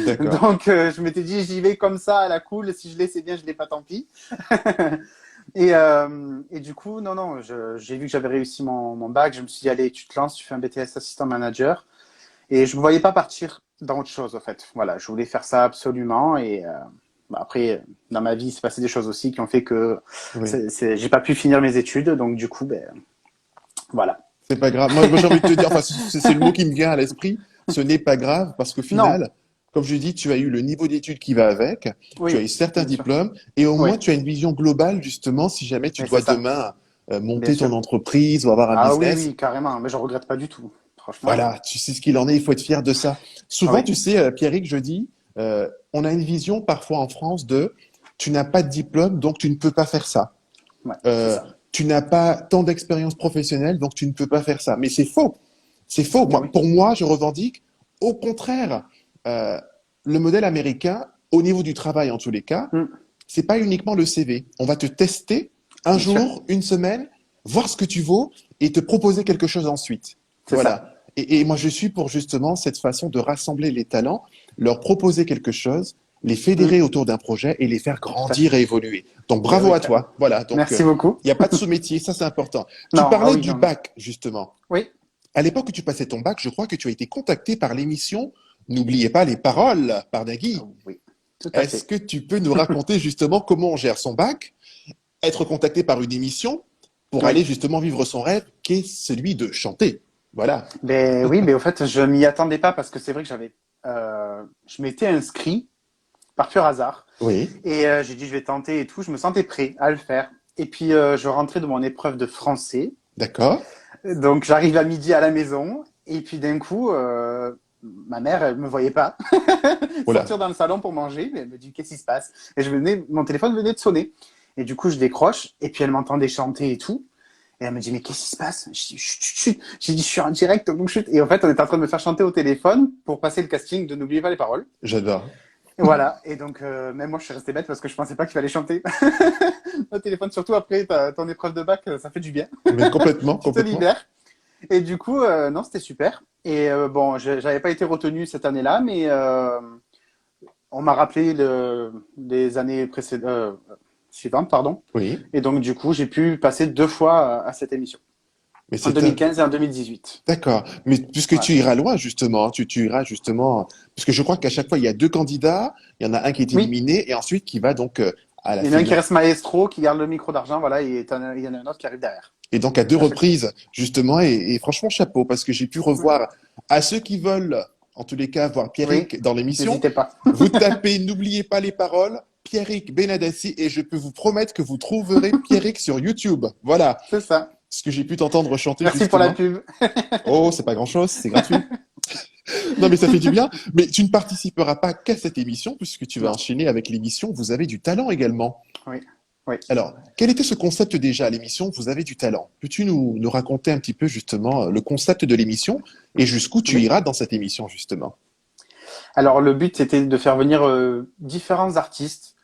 D'accord. Donc, je m'étais dit, j'y vais comme ça, à la cool. Si je l'ai, c'est bien. Je l'ai pas, tant pis. Et du coup, non, non, j'ai vu que j'avais réussi mon bac. Je me suis dit, allez, tu te lances, tu fais un BTS assistant manager. Et je me voyais pas partir dans autre chose, en fait. Voilà, je voulais faire ça absolument. Et bah, après, dans ma vie, il s'est passé des choses aussi qui ont fait que Oui. j'ai pas pu finir mes études. Donc, du coup, ben, voilà. C'est pas grave. Moi, j'ai envie de te dire, enfin, c'est le mot qui me vient à l'esprit. Ce n'est pas grave parce qu'au Non, final, comme je dis, tu as eu le niveau d'études qui va avec, tu as oui, eu certains bien sûr. diplômes et au Oui, moins tu as une vision globale, justement, si jamais tu mais c'est dois ça, demain bien monter ton sûr. entreprise ou avoir un Ah oui, business. oui, carrément. Mais je regrette pas du tout. Franchement, Voilà, tu sais ce qu'il en est, il faut être fier de ça. Souvent, oui, tu sais, Pierrick, je dis, on a une vision parfois en France de tu n'as pas de diplôme, donc tu ne peux pas faire ça. ouais, c'est Euh, ça. Tu n'as pas tant d'expérience professionnelle, donc tu ne peux pas faire ça. Mais c'est faux. C'est faux. Mais oui. Pour moi, je revendique au contraire euh, le modèle américain au niveau du travail en tous les cas. Mm, C'est pas uniquement le CV. On va te tester un bien sûr, jour, une semaine, voir ce que tu vaux et te proposer quelque chose ensuite. c'est ça. Voilà. Et moi, je suis pour justement cette façon de rassembler les talents, leur proposer quelque chose, les Mm, fédérer autour d'un projet et les faire tout à grandir fait. et évoluer. Donc, Ben bravo oui, à carrément. toi. Voilà. Donc, Merci beaucoup. il n'y a pas de sous-métier. Ça, c'est important. Tu Non, ah parlais oui, du non, non. bac, justement. Oui, À l'époque où tu passais ton bac, je crois que tu as été contacté par l'émission N'oubliez pas les paroles par ah Nagui. oui, tout à Est-ce fait. que tu peux nous raconter justement comment on gère son bac, être contacté par une émission pour Oui. aller justement vivre son rêve, qui est celui de chanter? Voilà. Ben oui, mais au fait, je m'y attendais pas parce que c'est vrai que je m'étais inscrit par pur hasard Oui, et j'ai dit je vais tenter et tout. Je me sentais prêt à le faire. Et puis je rentrais de mon épreuve de français. d'accord. Donc j'arrive à midi à la maison et puis d'un coup, ma mère, elle me voyait pas sortir Voilà. dans le salon pour manger. Mais elle me dit qu'est-ce qui se passe? Et mon téléphone venait de sonner. Et du coup, je décroche et puis elle m'entendait chanter et tout. Et elle me dit mais qu'est-ce qui se passe? Je dis chut, chut, chut. J'ai dit je suis en direct donc chut. Et en fait, on était en train de me faire chanter au téléphone pour passer le casting de N'oubliez pas les paroles. J'adore. Et voilà. Et donc, même moi, je suis resté bête parce que je pensais pas qu'il fallait chanter au téléphone. Surtout après ton épreuve de bac, ça fait du bien. Mais complètement, Tu te complètement. libères. Et du coup, non, c'était super. Et bon, j'avais pas été retenu cette année-là, mais on m'a rappelé les années précédentes, suivantes, pardon. Oui. Et donc, du coup, j'ai pu passer 2 fois à cette émission, Mais en c'est un... 2015 et en 2018. D'accord. Mais puisque tu Voilà. iras loin, justement, tu iras justement, parce que je crois qu'à chaque fois, il y a deux candidats, il y en a un qui est Oui, éliminé et ensuite qui va donc à la il y en a un qui finale. reste maestro, qui garde le micro d'argent, voilà, et il y en a un autre qui arrive derrière, Et donc à deux à chaque fois. reprises, justement, et franchement, chapeau, parce que j'ai pu Ouais. revoir à ceux qui veulent, en tous les cas, voir Oui, Pierrick dans l'émission, n'hésitez pas. vous tapez, n'oubliez pas les paroles, Pierrick Benadassi, et je peux vous promettre que vous trouverez Pierrick sur YouTube. Voilà C'est ça. ce que j'ai pu t'entendre chanter Merci pour la justement. pub. Oh, c'est pas grand-chose, c'est gratuit. Non, mais ça fait du bien. Mais tu ne participeras pas qu'à cette émission, puisque tu vas Non. enchaîner avec l'émission Vous avez du talent également. Oui. Oui. Alors, quel était ce concept déjà à l'émission Vous avez du talent. Peux-tu nous raconter un petit peu justement le concept de l'émission et jusqu'où tu Oui. iras dans cette émission justement? Alors, le but, c'était de faire venir différents artistes,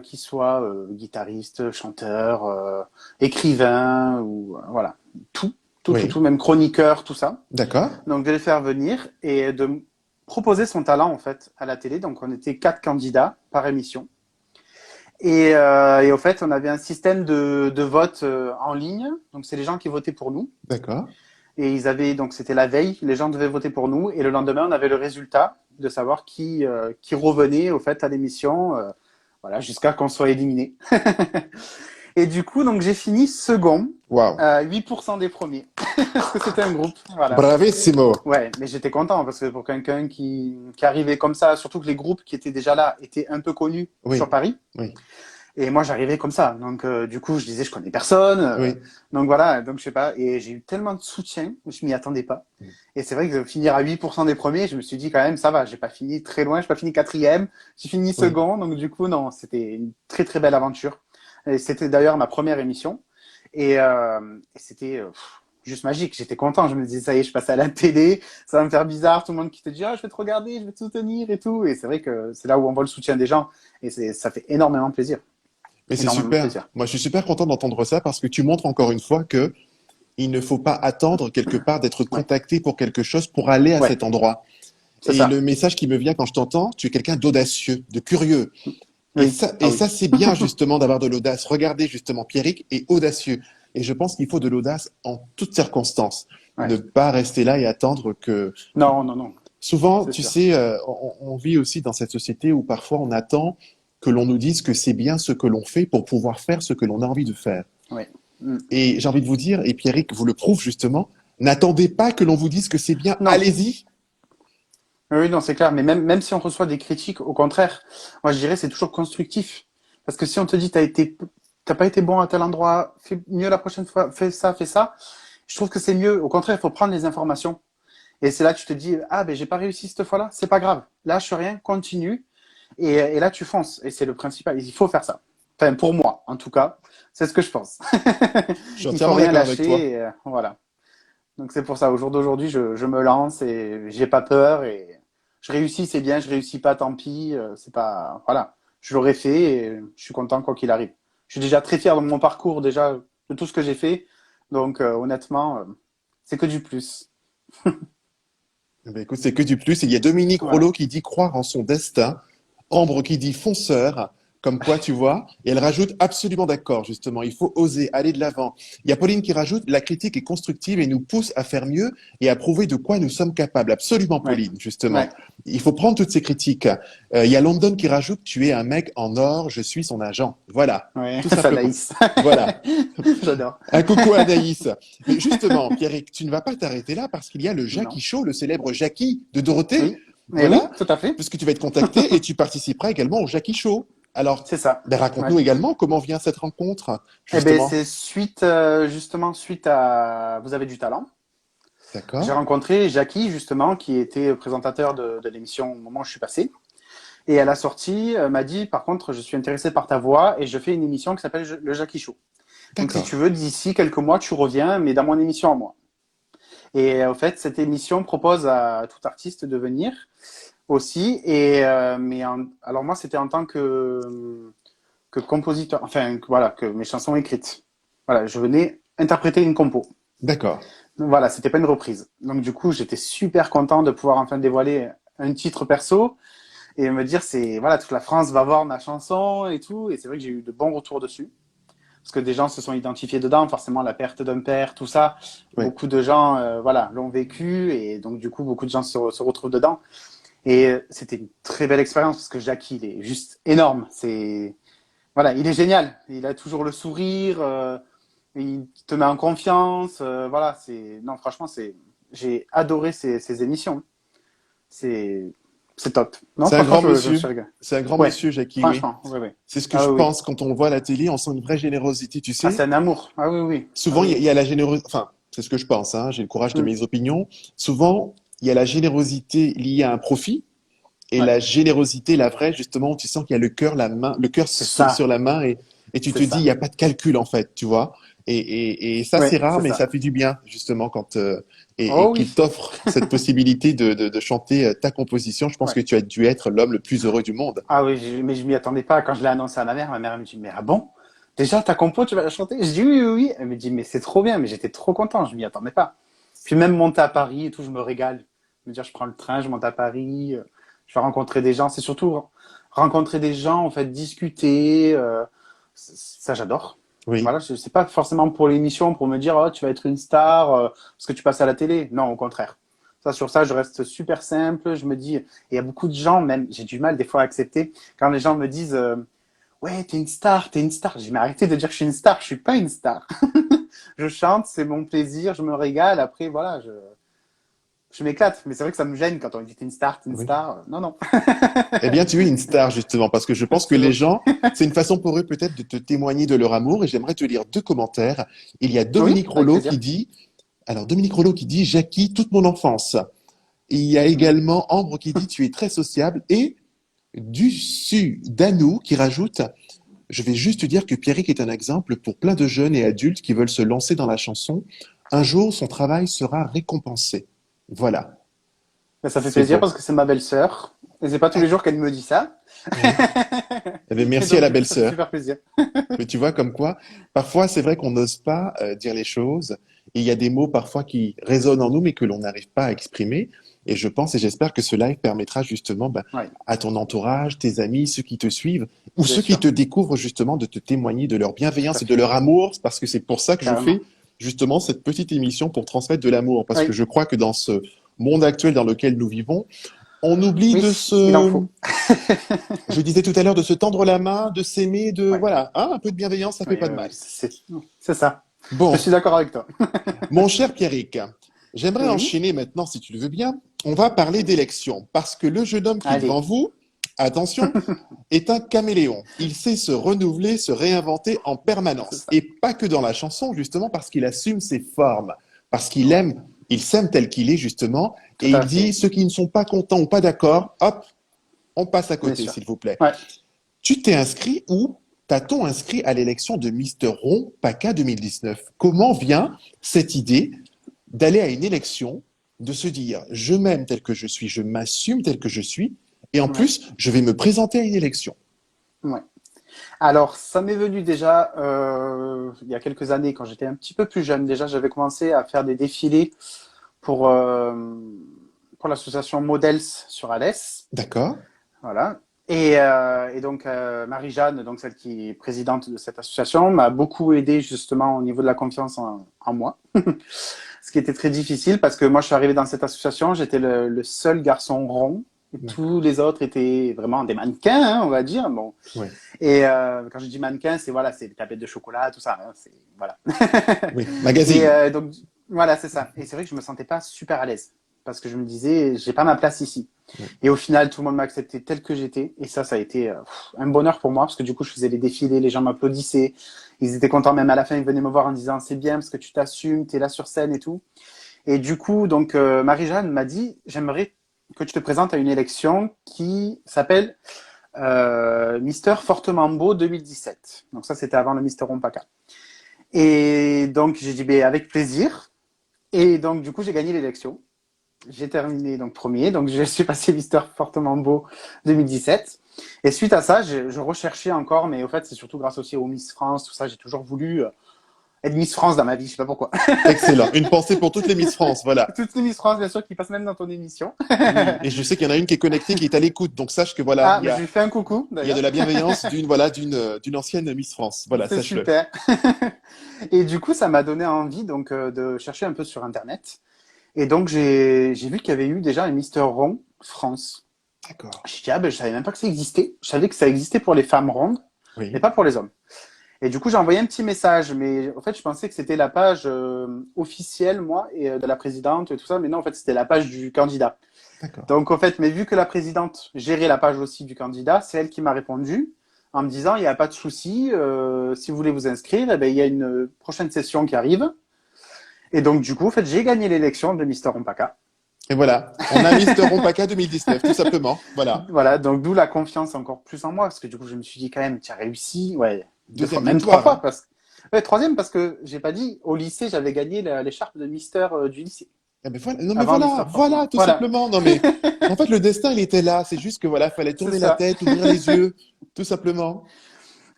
qui soient guitaristes, chanteurs, écrivains, ou voilà, tout, tout, tout, Oui, tout, même chroniqueurs, tout ça. d'accord. Donc, de les faire venir et de proposer son talent, en fait, à la télé. Donc, on était 4 candidats par émission. Et au fait, on avait un système de vote en ligne. Donc, c'est les gens qui votaient pour nous. D'accord. Et ils avaient, donc c'était la veille, les gens devaient voter pour nous. Et le lendemain, on avait le résultat de savoir qui revenait au fait à l'émission, voilà, jusqu'à qu'on soit éliminé. Et du coup, donc j'ai fini second, Waouh. 8% des premiers, parce que c'était un groupe, voilà. Bravissimo. Ouais, mais j'étais content parce que pour quelqu'un qui arrivait comme ça, surtout que les groupes qui étaient déjà là étaient un peu connus Oui, sur Paris. oui, Et moi, j'arrivais comme ça. Donc, du coup, je disais, je connais personne. oui. Donc voilà, donc je sais pas. Et j'ai eu tellement de soutien, je m'y attendais pas. Et c'est vrai que de finir à 8% des premiers, je me suis dit quand même, ça va, j'ai pas fini très loin, j'ai pas fini quatrième, j'ai fini Oui. second. Donc du coup, non, c'était une très très belle aventure. Et c'était d'ailleurs ma première émission. Et c'était juste magique. J'étais content. Je me disais, ça y est, je passe à la télé. Ça va me faire bizarre. Tout le monde qui te dit, ah, je vais te regarder, je vais te soutenir et tout. Et c'est vrai que c'est là où on voit le soutien des gens. Et ça fait énormément plaisir. Mais c'est Énormément super. plaisir. Moi, je suis super content d'entendre ça parce que tu montres encore une fois que il ne faut pas attendre quelque part d'être Ouais, contacté pour quelque chose pour aller à ouais, cet endroit. c'est Et ça. le message qui me vient quand je t'entends, tu es quelqu'un d'audacieux, de curieux. Oui, ah Et oui. ça c'est bien justement d'avoir de l'audace. Regardez justement, Pierrick est audacieux. Et je pense qu'il faut de l'audace en toutes circonstances. Ouais. Ne pas rester là et attendre que... Non, non, non, Souvent, c'est tu sûr. sais, on vit aussi dans cette société où parfois on attend que l'on nous dise que c'est bien ce que l'on fait pour pouvoir faire ce que l'on a envie de faire. Oui. Mm. Et j'ai envie de vous dire, et Pierrick vous le prouve justement, n'attendez pas que l'on vous dise que c'est bien, Non. allez-y. Oui, non, c'est clair. Mais même si on reçoit des critiques, au contraire, moi je dirais c'est toujours constructif. Parce que si on te dit t'as pas été bon à tel endroit, fais mieux la prochaine fois, fais ça, je trouve que c'est mieux. Au contraire, il faut prendre les informations. Et c'est là que tu te dis, ah ben j'ai pas réussi cette fois-là, c'est pas grave. Lâche rien, continue. Et là tu fonces. Et c'est le principal. Il faut faire ça. Enfin, pour moi, en tout cas, c'est ce que je pense. Je suis Il faut entièrement rien d'accord avec toi. lâcher. Et, voilà. Donc c'est pour ça, au jour d'aujourd'hui, je me lance et j'ai pas peur et je réussis, c'est bien, je réussis pas, tant pis, c'est pas, voilà, je l'aurais fait et je suis content quoi qu'il arrive. Je suis déjà très fier de mon parcours déjà de tout ce que j'ai fait, donc honnêtement, c'est que du plus. Eh ben, écoute, c'est que du plus. Et il y a Dominique Voilà. Rollo qui dit croire en son destin. Ambre qui dit fonceur. Comme quoi, tu vois. Et elle rajoute absolument d'accord, justement. Il faut oser aller de l'avant. Il y a Pauline qui rajoute la critique est constructive et nous pousse à faire mieux et à prouver de quoi nous sommes capables. Absolument, Ouais, Pauline, justement. ouais, Il faut prendre toutes ces critiques. Il y a London qui rajoute tu es un mec en or, je suis son agent. Voilà. ouais, Tout ça simplement. Naïs. Voilà. J'adore. Un coucou à Anaïs. Mais justement, Pierrick, tu ne vas pas t'arrêter là parce qu'il y a le Jackie Non. Show, le célèbre Jackie de Dorothée. Oui. Et oui, Voilà, tout à fait. puisque tu vas être contacté et tu participeras également au Jackie Show. Alors, C'est ça. ben, Ouais. raconte-nous également comment vient cette rencontre, Eh ben, justement. c'est justement, suite à Vous avez du talent. J'ai D'accord, rencontré Jackie, justement, qui était présentateur de l'émission au moment où je suis passé. Et à la sortie, m'a dit, par contre, je suis intéressé par ta voix et je fais une émission qui s'appelle Le Jackie Show. Donc, si tu d'accord, veux, d'ici quelques mois, tu reviens, mais dans mon émission à moi. Et au fait, cette émission propose à tout artiste de venir aussi. Alors moi, c'était en tant que compositeur, enfin, voilà, que mes chansons écrites. Voilà, je venais interpréter une compo. D'accord. Donc voilà, c'était pas une reprise. Donc du coup, j'étais super content de pouvoir enfin dévoiler un titre perso et me dire c'est voilà, toute la France va voir ma chanson et tout. Et c'est vrai que j'ai eu de bons retours dessus parce que des gens se sont identifiés dedans. Forcément, la perte d'un père, tout ça, Oui. beaucoup de gens voilà l'ont vécu et donc du coup beaucoup de gens se retrouvent dedans. Et c'était une très belle expérience parce que Jackie, il est juste énorme. C'est voilà, il est génial. Il a toujours le sourire. Il te met en confiance. Voilà, c'est non, franchement, j'ai adoré ces émissions. C'est c'est top. Non, C'est un franchement, grand je me monsieur. suis régalé. C'est un grand Ouais, monsieur, Jackie, oui. franchement, ouais, ouais. C'est ce que Ah je oui, oui. pense quand on voit la télé, on sent une vraie générosité, tu Ah, sais. c'est un amour. Ah oui, oui. Ah Souvent, oui, il y a la générosité, enfin, c'est ce que je pense, hein, j'ai le courage de oui. mes opinions. Souvent, il y a la générosité liée à un profit et Ouais, la générosité, la vraie, justement, où tu sens qu'il y a le cœur, la main, le cœur c'est sur ça, la main et tu c'est te dis, il n'y ça. a pas de calcul, en fait, tu vois. Et ça, c'est Ouais, rare, c'est mais ça ça. fait du bien, justement, quand, et Oh qu'il oui. t'offre cette possibilité de chanter ta composition. Je pense Ouais. que tu as dû être l'homme le plus heureux du monde. Ah oui, mais je m'y attendais pas. Quand je l'ai annoncé à ma mère elle me dit, mais ah bon? Déjà, ta compo, tu vas la chanter? Je dis oui, oui, oui. Elle me dit, mais c'est trop bien, mais j'étais trop content, je m'y attendais pas. Puis même monter à Paris et tout, je me régale. Me dire, je prends le train, je monte à Paris, je vais rencontrer des gens. C'est surtout rencontrer des gens, en fait, discuter. Ça, j'adore. Oui. Voilà, c'est pas forcément pour l'émission, pour me dire, oh, tu vas être une star, parce que tu passes à la télé. Non, au contraire. Ça, sur ça, je reste super simple. Je me dis, et il y a beaucoup de gens, même, j'ai du mal des fois à accepter, quand les gens me disent, ouais, t'es une star, t'es une star. J'ai mais arrêtez de dire que je suis une star, je suis pas une star. Je chante, c'est mon plaisir, je me régale. Après, voilà, je m'éclate. Mais c'est vrai que ça me gêne quand on dit t'es une star, t'es une Oui. star. Non, non. Eh bien, tu es une star, justement, parce que je pense que C'est les gentil. gens, c'est une façon pour eux peut-être de te témoigner de leur amour. Et j'aimerais te lire deux commentaires. Il y a Oui, Dominique avec Rollo qui plaisir. dit, alors Dominique Rollo qui dit, Jackie, toute mon enfance. Et il y a Mhm. également Ambre qui dit, tu es très sociable. Et Dusu Danou qui rajoute, je vais juste te dire que Pierrick est un exemple pour plein de jeunes et adultes qui veulent se lancer dans la chanson. Un jour, son travail sera récompensé. Voilà, Ben, ça fait c'est plaisir beau. parce que c'est ma belle-sœur. Et c'est pas tous les jours qu'elle me dit ça. Oui. Eh bien, Et merci à donc, la du coup, ça fait belle-sœur. super plaisir. Mais tu vois, comme quoi, parfois, c'est vrai qu'on n'ose pas dire les choses. Et il y a des mots parfois qui résonnent en nous, mais que l'on n'arrive pas à exprimer. Et je pense et j'espère que ce live permettra justement ben, Oui, à ton entourage, tes amis, ceux qui te suivent, ou bien ceux qui sûr. te découvrent justement de te témoigner de leur Tout bienveillance à et de fait. leur amour, parce que c'est pour ça que je Carrément. fais justement cette petite émission pour transmettre de l'amour. Parce que Oui, je crois que dans ce monde actuel dans lequel nous vivons, on oublie oui, de il en se, faut. je disais tout à l'heure, de se tendre la main, de s'aimer, de, Oui, voilà, hein, un peu de bienveillance, ça fait oui, pas de oui, mal. oui. C'est ça. Je suis Bon, d'accord avec toi. mon cher Pierrick, j'aimerais Oui, enchaîner maintenant, si tu le veux bien. On va parler oui. d'élections, parce que le jeune homme qui est devant Allez. vous, attention, est un caméléon. Il sait se renouveler, se réinventer en C'est permanence. ça. Et pas que dans la chanson, justement, parce qu'il assume ses formes, parce qu'il Ouais, aime, il s'aime tel qu'il est, justement, tout et il à dit, fait. ceux qui ne sont pas contents ou pas d'accord, hop, on passe à Bien côté, sûr. s'il vous plaît. Ouais. Tu t'es inscrit ou t'as-t-on inscrit à l'élection de Mister Rond PACA 2019? Comment vient cette idée d'aller à une élection, de se dire je m'aime tel que je suis, je m'assume tel que je suis, et en Ouais. plus je vais me présenter à une élection. Ouais. Alors, ça m'est venu déjà il y a quelques années, quand j'étais un petit peu plus jeune. Déjà, j'avais commencé à faire des défilés pour, euh, pour l'association Models sur Alès. D'accord? Voilà. Et donc, Marie-Jeanne, donc celle qui est présidente de cette association, m'a beaucoup aidé justement au niveau de la confiance en moi. Ce qui était très difficile parce que moi, je suis arrivé dans cette association, j'étais le seul garçon rond. Et D'accord. tous les autres étaient vraiment des mannequins, hein, on va dire. Bon. Oui. Et quand je dis mannequin, c'est voilà, c'est des tablettes de chocolat, tout ça. Hein, c'est voilà. Oui. Et Magazine. donc voilà, c'est ça. Et c'est vrai que je me sentais pas super à l'aise parce que je me disais, j'ai pas ma place ici. Oui. Et au final, tout le monde m'a accepté tel que j'étais. Et ça a été un bonheur pour moi parce que du coup, je faisais les défilés, les gens m'applaudissaient, ils étaient contents. Même à la fin, ils venaient me voir en disant, c'est bien parce que tu t'assumes, t'es là sur scène et tout. Et du coup, donc Marie-Jeanne m'a dit, j'aimerais que tu te présentes à une élection qui s'appelle Mister Fortement Beau 2017. Donc ça, c'était avant le Mister Rompaka. Et donc j'ai dit, ben, avec plaisir. Et donc du coup, j'ai gagné l'élection. j'ai terminé donc premier, donc je suis passé Mister Fortement Beau 2017. Et suite à ça, je recherchais encore, mais au fait, c'est surtout grâce aussi aux Miss France, tout ça. J'ai toujours voulu être Miss France dans ma vie, je sais pas pourquoi. Excellent. Une pensée pour toutes les Miss France, voilà. Toutes les Miss France, bien sûr, qui passent même dans ton émission. Oui, et je sais qu'il y en a une qui est connectée, qui est à l'écoute. Donc sache que voilà, Ah, bah, je lui fais un coucou, il y a de d'ailleurs. la bienveillance d'une ancienne Miss France. Voilà, C'est sache-le. super. Et du coup, ça m'a donné envie donc de chercher un peu sur Internet. Et donc, j'ai vu qu'il y avait eu déjà un Mister Rond France. D'accord. Je dis, ah ben, je savais même pas que ça existait. Je savais que ça existait pour les femmes rondes, mais Oui. pas pour les hommes. Et du coup, j'ai envoyé un petit message, mais en fait, je pensais que c'était la page officielle, moi, et de la présidente et tout ça, mais non, en fait, c'était la page du candidat. D'accord. Donc, en fait, mais vu que la présidente gérait la page aussi du candidat, c'est elle qui m'a répondu en me disant, il n'y a pas de souci, si vous voulez vous inscrire, eh ben, il y a une prochaine session qui arrive. Et donc, du coup, en fait, j'ai gagné l'élection de Mister Rompaka. Et voilà, on a Mister Rompaka 2019, tout simplement. Voilà. Voilà, donc d'où la confiance encore plus en moi, parce que du coup, je me suis dit quand même, tu as réussi, ouais, deux fois, Deuxième même trois victoire, fois, hein. parce que, ouais, troisième, parce que j'ai pas dit, au lycée, j'avais gagné l'écharpe de Mister du lycée, Ah ben voilà, non mais avant Mister voilà, voilà, Fortement. tout Voilà, simplement. Non mais, en fait, le destin, il était là. C'est juste que voilà, fallait c'est tourner la ça, tête, ouvrir les yeux, tout simplement.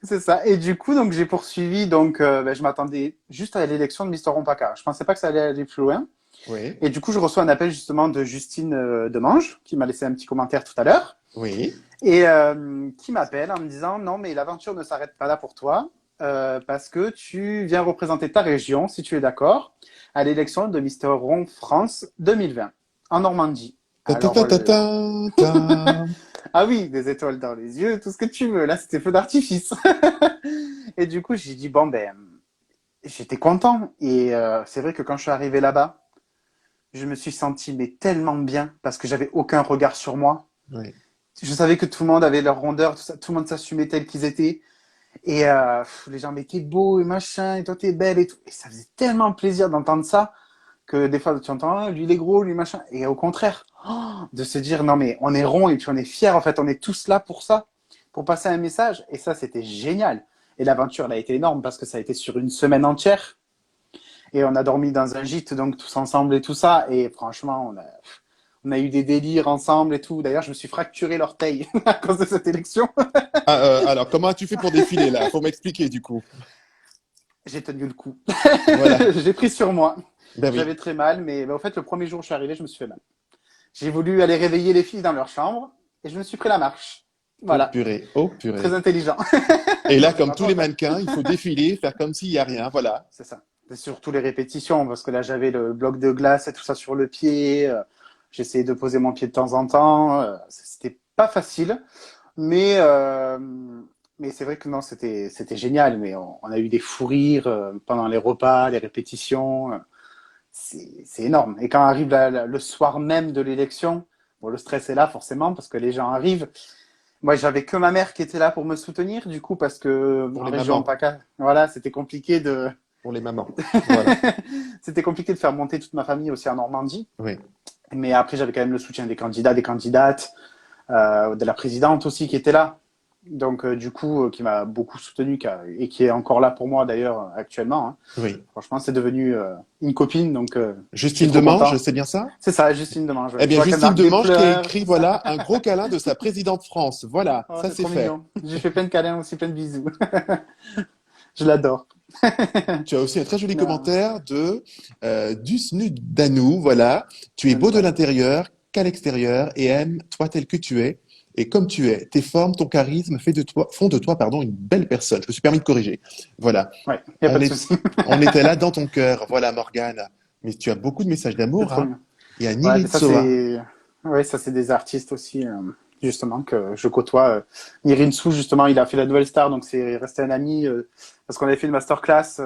c'est ça. Et du coup, donc j'ai poursuivi, donc ben, je m'attendais juste à l'élection de Mister Rompaka. Je pensais pas que ça allait aller plus loin. Oui, Et du coup, je reçois un appel justement de Justine Demange, qui m'a laissé un petit commentaire tout à l'heure. oui. Et qui m'appelle en me disant non mais l'aventure ne s'arrête pas là pour toi parce que tu viens représenter ta région si tu es d'accord à l'élection de Mister Rond France 2020 en Normandie. Ta ta ta Alors ta ta ta. ah oui, des étoiles dans les yeux, tout ce que tu veux. Là, c'était feu d'artifice. Et du coup, j'ai dit bon ben j'étais content et c'est vrai que quand je suis arrivé là-bas, je me suis senti mais tellement bien parce que j'avais aucun regard sur moi. Oui. Je savais que tout le monde avait leur rondeur, tout le monde s'assumait tel qu'ils étaient. Et les gens, mais t'es beau et machin, et toi t'es belle et tout. Et ça faisait tellement plaisir d'entendre ça que des fois tu entends, ah, lui il est gros, lui machin. Et au contraire, de se dire, non mais on est rond et puis on est fiers, en fait, on est tous là pour ça, pour passer un message. Et ça, c'était génial. Et l'aventure, elle a été énorme parce que ça a été sur une semaine entière. Et on a dormi dans un gîte, donc tous ensemble et tout ça. Et franchement, on a eu des délires ensemble et tout. D'ailleurs, je me suis fracturé l'orteil à cause de cette élection. Ah, alors, comment as-tu fait pour défiler là? Faut m'expliquer du coup. J'ai tenu le coup. Voilà. J'ai pris sur moi. Ben oui. J'avais très mal, mais en fait, le premier jour où je suis arrivé, je me suis fait mal. J'ai voulu aller réveiller les filles dans leur chambre et je me suis pris la marche. Oh Voilà. purée, oh Très purée. intelligent. Et là, C'est comme ma tous les faute, hein. mannequins, il faut défiler, faire comme s'il y a rien. Voilà. C'est ça. C'est surtout les répétitions, parce que là, j'avais le bloc de glace et tout ça sur le pied. J'essayais de poser mon pied de temps en temps. C'était pas facile, mais c'est vrai que non, c'était génial. Mais on a eu des fous rires pendant les repas, les répétitions. C'est énorme. Et quand arrive le soir même de l'élection, bon, le stress est là forcément parce que les gens arrivent. Moi, j'avais que ma mère qui était là pour me soutenir, du coup, parce que Pour en les région mamans. PACA, voilà, c'était compliqué de Pour les mamans. Voilà. c'était compliqué de faire monter toute ma famille aussi en Normandie. Oui. Mais après, j'avais quand même le soutien des candidats, des candidates, de la présidente aussi qui était là. Donc, du coup, qui m'a beaucoup soutenu et qui est encore là pour moi d'ailleurs actuellement, hein. Oui. Franchement, c'est devenu une copine, donc je suis Justine trop Demange, content. c'est bien ça? C'est ça, Justine Demange. Eh Ouais. Je bien, vois qu'elle Justine marque des Demange qui a pleurs, écrit, tout ça. voilà, un gros câlin de sa présidente France. Voilà, Oh, ça c'est c'est trop fait. mignon. J'ai fait plein de câlins aussi, plein de bisous. Je l'adore. Tu as aussi un très joli Non, commentaire de Dusnud Danou, voilà. Tu es je ne beau de pas. l'intérieur qu'à l'extérieur et aime-toi tel que tu es. Et comme tu es, tes formes, ton charisme font de toi, pardon, une belle personne. Je me suis permis de corriger. Voilà. Ouais, il n'y a pas On de est, souci. on était là dans ton cœur. Voilà, Morgane. Mais tu as beaucoup de messages C'est d'amour, trop hein. bien. Il y a Ouais, mais ça Niritsoa. c'est, ouais, ça c'est des artistes aussi, justement que je côtoie. Nirinsu justement, il a fait la Nouvelle Star, donc c'est resté un ami parce qu'on avait fait une masterclass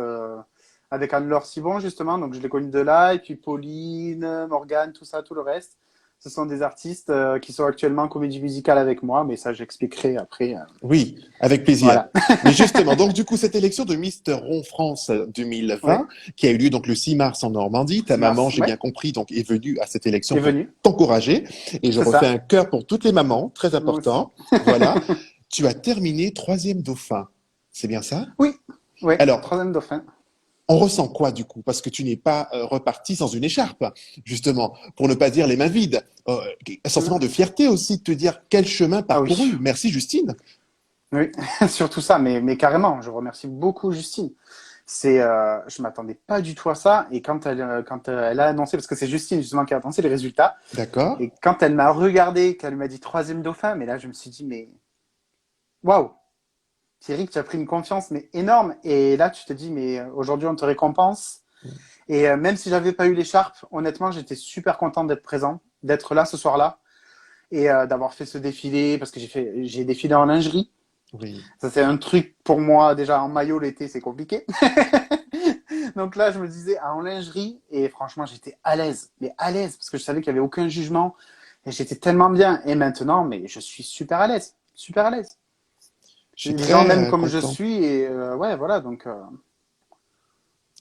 avec Anne-Laure Cibon justement, donc je l'ai connu de là, et puis Pauline, Morgane, tout ça, tout le reste. Ce sont des artistes qui sont actuellement en comédie musicale avec moi, mais ça j'expliquerai après. Oui, avec plaisir. Voilà. Mais justement, donc du coup, cette élection de Mister Rond France Ouais, 2020, qui a eu lieu donc le 6 mars en Normandie, ta 6 maman, mars. j'ai Ouais, bien compris, donc est venue à cette élection est pour venu. t'encourager. Et je C'est refais ça. un cœur pour toutes les mamans, très Moi aussi. important. Voilà. Tu as terminé troisième dauphin. C'est bien ça? Oui, ouais, Alors, troisième dauphin. On ressent quoi du coup? Parce que tu n'es pas reparti sans une écharpe, justement, pour ne pas dire les mains vides. Un sentiment de fierté aussi, de te dire quel chemin Ah oui, parcouru. Merci Justine. oui, surtout ça, mais carrément, je remercie beaucoup Justine. Je m'attendais pas du tout à ça, et quand elle a annoncé, parce que c'est Justine justement qui a annoncé les résultats, D'accord? et quand elle m'a regardé, qu'elle m'a dit troisième dauphin, mais là je me suis dit, mais waouh, Thierry, tu as pris une confiance mais énorme, et là tu te dis, mais aujourd'hui on te récompense, et même si j'avais pas eu l'écharpe, honnêtement j'étais super content d'être présent, d'être là ce soir-là, et d'avoir fait ce défilé, parce que j'ai défilé en lingerie. Oui. Ça, c'est un truc pour moi, déjà en maillot l'été, c'est compliqué. Donc là, je me disais en lingerie, et franchement, j'étais à l'aise, mais à l'aise, parce que je savais qu'il n'y avait aucun jugement, et j'étais tellement bien. Et maintenant, mais je suis super à l'aise, super à l'aise. Je suis Les gens très m'aiment comme je content. suis, et ouais, voilà, donc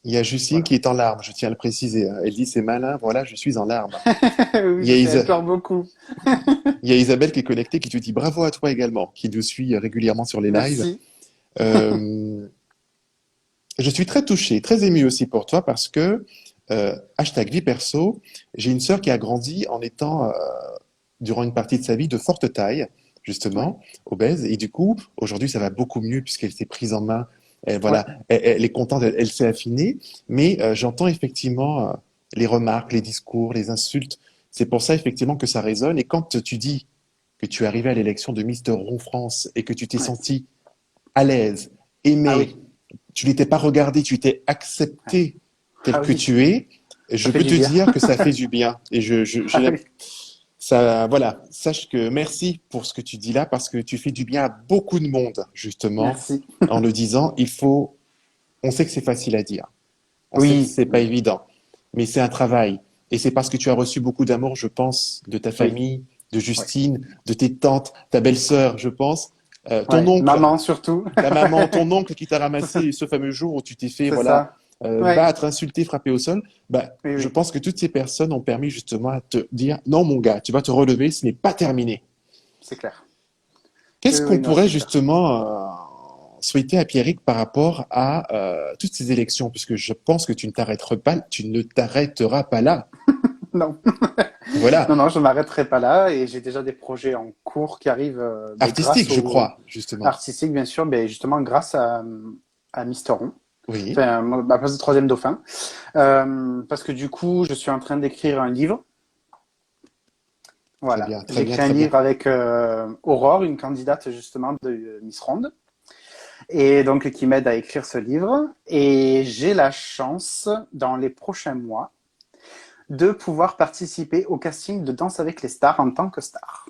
Il y a Justine voilà. qui est en larmes, je tiens à le préciser, hein. Elle dit c'est malin, voilà, je suis en larmes. Oui, Il y a je sais, elle Isa- pleure beaucoup. il y a Isabelle qui est connectée qui te dit bravo à toi également, qui nous suit régulièrement sur les lives. Merci. Euh, je suis très touché, très ému aussi pour toi parce que, hashtag vie perso, j'ai une sœur qui a grandi en étant, durant une partie de sa vie, de forte taille, Ouais, justement, obèse. Et du coup, aujourd'hui, ça va beaucoup mieux puisqu'elle s'est prise en main. Elle, ouais, voilà, elle est contente, elle s'est affinée. Mais j'entends effectivement les remarques, les discours, les insultes. C'est pour ça effectivement que ça résonne. Et quand tu dis que tu es arrivé à l'élection de Mister Roux France et que tu t'es ouais. senti à l'aise, Ah oui, aimé, tu n'étais pas regardé, tu t'es ouais. accepté tel Ah que oui, tu es, ça je fait peux du te bien. dire que ça fait du bien. Et Ah oui, ça, voilà, sache que merci pour ce que tu dis là parce que tu fais du bien à beaucoup de monde, justement, merci. en le disant, on sait que c'est facile à dire. On sait que Oui, c'est pas évident, mais c'est un travail. Et c'est parce que tu as reçu beaucoup d'amour, je pense, de ta oui, famille, de ouais, Justine, de tes tantes, ta belle-sœur, je pense, ton ouais. oncle, Maman surtout, ta maman, ton oncle qui t'a ramassé ce fameux jour où tu t'es fait, c'est voilà, ça. Ouais, battre, insulter, frapper au sol. Bah, oui, je oui, pense que toutes ces personnes ont permis justement à te dire, non, mon gars, tu vas te relever, ce n'est pas terminé. c'est clair. Oui, Qu'est-ce qu'on oui, non, pourrait c'est clair. justement souhaiter à Pierrick par rapport à toutes ces élections, puisque je pense que tu ne t'arrêteras pas là. Non, Voilà, non, non, je m'arrêterai pas là et j'ai déjà des projets en cours qui arrivent ben, artistique, grâce je au crois, justement. artistique, bien sûr, ben, justement grâce à Mister Ron. Oui, Enfin, ma place de troisième dauphin. Parce que du coup, je suis en train d'écrire un livre. très Voilà. bien, très bien, J'écris un très bien. livre avec Aurore, une candidate justement de Miss Ronde, et donc qui m'aide à écrire ce livre. Et j'ai la chance, dans les prochains mois, de pouvoir participer au casting de Danse avec les stars en tant que star.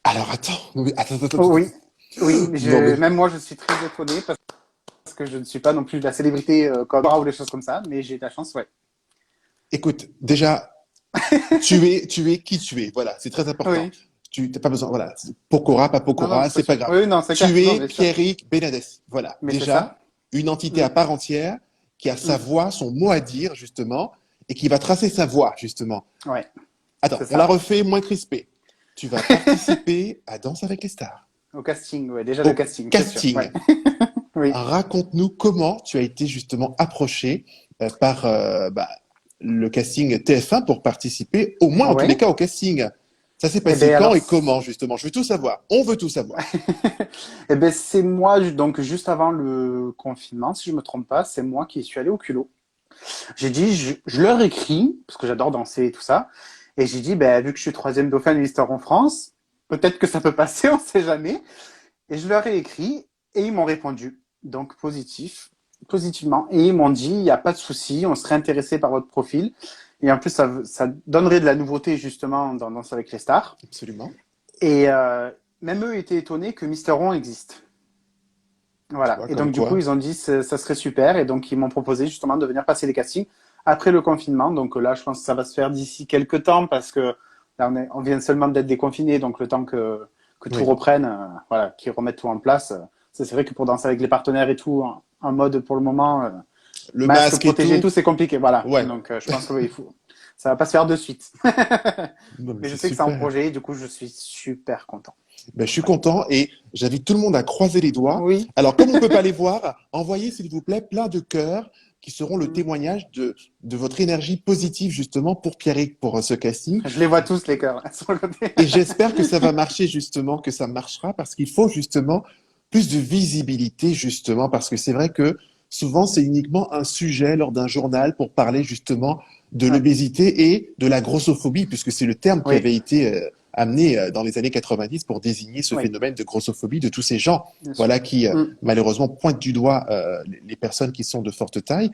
Alors attends, non, mais attends, attends, Oh attends, oui, attends. oui, Non mais même moi je suis très étonné parce que je ne suis pas non plus la célébrité comme Laura ou des choses comme ça, mais j'ai de la chance, ouais. écoute, déjà, tu es qui tu es. Voilà, c'est très important. Oui, Tu n'as pas besoin, voilà, Pokora, pas non, non, Pokora, c'est c'est pas sûr. grave. Oui, non, c'est clair, Tu non, es bien sûr. Pierrick Benades. Voilà, Mais c'est déjà, ça. une entité Mm, à part entière qui a sa mm. voix, son mot à dire, justement, et qui va tracer sa voix, justement. Ouais, Attends, c'est on la ça. refait moins crispé. Tu vas participer à Danse avec les stars. Au casting, ouais, déjà le Au casting, c'est sûr. Ouais. casting. Oui. Raconte-nous comment tu as été justement approché par le casting TF1 pour participer, au moins en tous les Ouais. cas, au casting. Ça s'est Eh passé ben quand alors, et comment, justement? Je veux tout savoir. On veut tout savoir. eh ben c'est moi donc juste avant le confinement, si je me trompe pas, c'est moi qui suis allé au culot. J'ai dit, je leur écris parce que j'adore danser et tout ça, et j'ai dit, ben vu que je suis troisième dauphin de l'histoire en France, peut-être que ça peut passer, on sait jamais. Et je leur ai écrit et ils m'ont répondu, donc positivement, et ils m'ont dit, il n'y a pas de souci, on serait intéressé par votre profil. Et en plus, ça donnerait de la nouveauté justement dans Danse avec les stars. Absolument. Et même eux étaient étonnés que Mister Ron existe. Tu Voilà. vois, Et comme donc, du coup, quoi. ils ont dit ça serait super. Et donc, ils m'ont proposé justement de venir passer les castings après le confinement. Donc là, je pense que ça va se faire d'ici quelques temps parce que là, on vient seulement d'être déconfinés. Donc, le temps que tout Oui. reprenne, voilà, qu'ils remettent tout en place. C'est vrai que pour danser avec les partenaires et tout, en mode pour le moment, Le masque masque et protégé et tout. tout, c'est compliqué. Voilà. Ouais. Donc, je pense que oui, il faut. Ça va pas se faire de suite. Non, mais Mais je c'est sais que c'est en super. projet. Du coup, je suis super content. Ben, je suis content et j'invite tout le monde à croiser les doigts. Oui. Alors, comme on ne peut pas les voir, envoyez, s'il vous plaît, plein de cœurs qui seront le Mm. témoignage de votre énergie positive, justement, pour Pierrick, pour ce casting. Je les vois tous, les cœurs, là, sur le côté. Et j'espère que ça va marcher, justement, que ça marchera, parce qu'il faut, justement, plus de visibilité, justement, parce que c'est vrai que souvent, c'est uniquement un sujet lors d'un journal pour parler, justement, de Ouais. l'obésité et de la grossophobie, puisque c'est le terme qui Oui, avait été amené dans les années 90 pour désigner ce oui, phénomène de grossophobie de tous ces gens, bien sûr. voilà, qui Mm. malheureusement pointent du doigt les personnes qui sont de forte taille.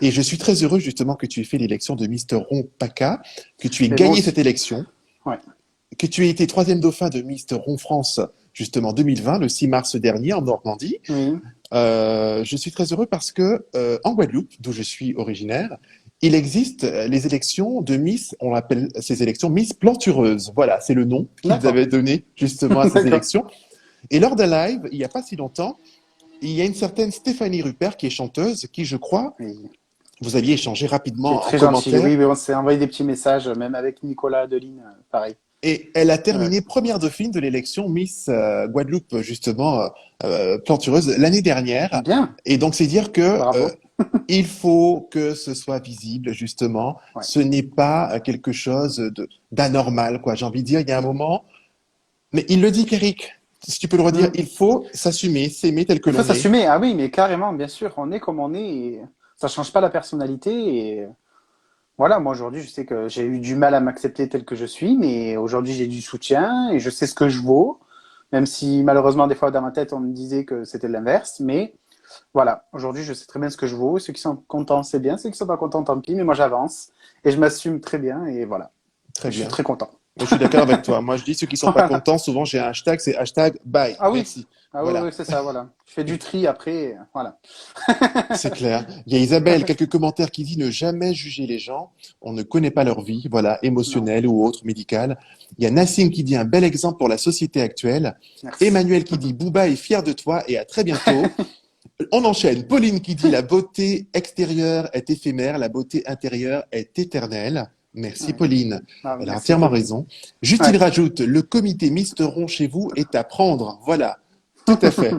Et je suis très heureux justement que tu aies fait l'élection de Mister Ron Paca, que tu aies Mais moi gagné aussi. cette élection, Ouais. que tu aies été troisième dauphin de Mister Ron France justement 2020, le 6 mars dernier en Normandie. Oui. Je suis très heureux parce que en Guadeloupe, d'où je suis originaire, il existe les élections de Miss, on appelle ces élections Miss Plantureuse. Voilà, c'est le nom qu'ils D'accord. avaient donné justement à ces D'accord. élections. Et lors d'un live, il n'y a pas si longtemps, il y a une certaine Stéphanie Rupert qui est chanteuse, qui je crois, Oui. vous aviez échangé Qui est rapidement en très gentil. commentaire, Oui, mais on s'est envoyé des petits messages, même avec Nicolas Adeline, pareil. et elle a Ouais. terminé première dauphine de l'élection Miss Guadeloupe, justement, Plantureuse, l'année dernière. Bien. Et donc, c'est dire que Bravo. il faut que ce soit visible, justement. Ouais. Ce n'est pas quelque chose d'anormal, quoi. J'ai envie de dire, il y a un moment, mais il le dit, Pierrick, si tu peux le redire, Mm. il faut s'assumer, s'aimer tel que Il faut l'on est. s'assumer. Ah oui, mais carrément, bien sûr. On est comme on est et ça change pas la personnalité. Et voilà, moi aujourd'hui, je sais que j'ai eu du mal à m'accepter tel que je suis, mais aujourd'hui, j'ai du soutien et je sais ce que je vaux. Même si malheureusement, des fois, dans ma tête, on me disait que c'était l'inverse. Mais voilà, aujourd'hui, je sais très bien ce que je vaux. Ceux qui sont contents, c'est bien. Ceux qui sont pas contents, tant pis. Mais moi, j'avance et je m'assume très bien. Et voilà, Très je suis bien. très content. Moi, je suis d'accord avec toi. Moi, je dis ceux qui sont pas Voilà. contents, souvent j'ai un hashtag, c'est hashtag bye. Ah oui, Merci. ah oui, Voilà. oui, c'est ça, voilà. Je fais du tri après, voilà. C'est clair. Il y a Isabelle, quelques commentaires qui dit ne jamais juger les gens. On ne connaît pas leur vie, voilà, Non, émotionnelle ou autre, médicale. Il y a Nassim qui dit un bel exemple pour la société actuelle. merci. Emmanuel qui dit Bouba est fier de toi et à très bientôt. On enchaîne. Pauline qui dit la beauté extérieure est éphémère, la beauté intérieure est éternelle. Merci Ouais. Pauline. Ah, Elle a merci entièrement Pauline. raison. Justine Ouais. rajoute le comité Misteron chez vous est à prendre. Voilà, tout à fait.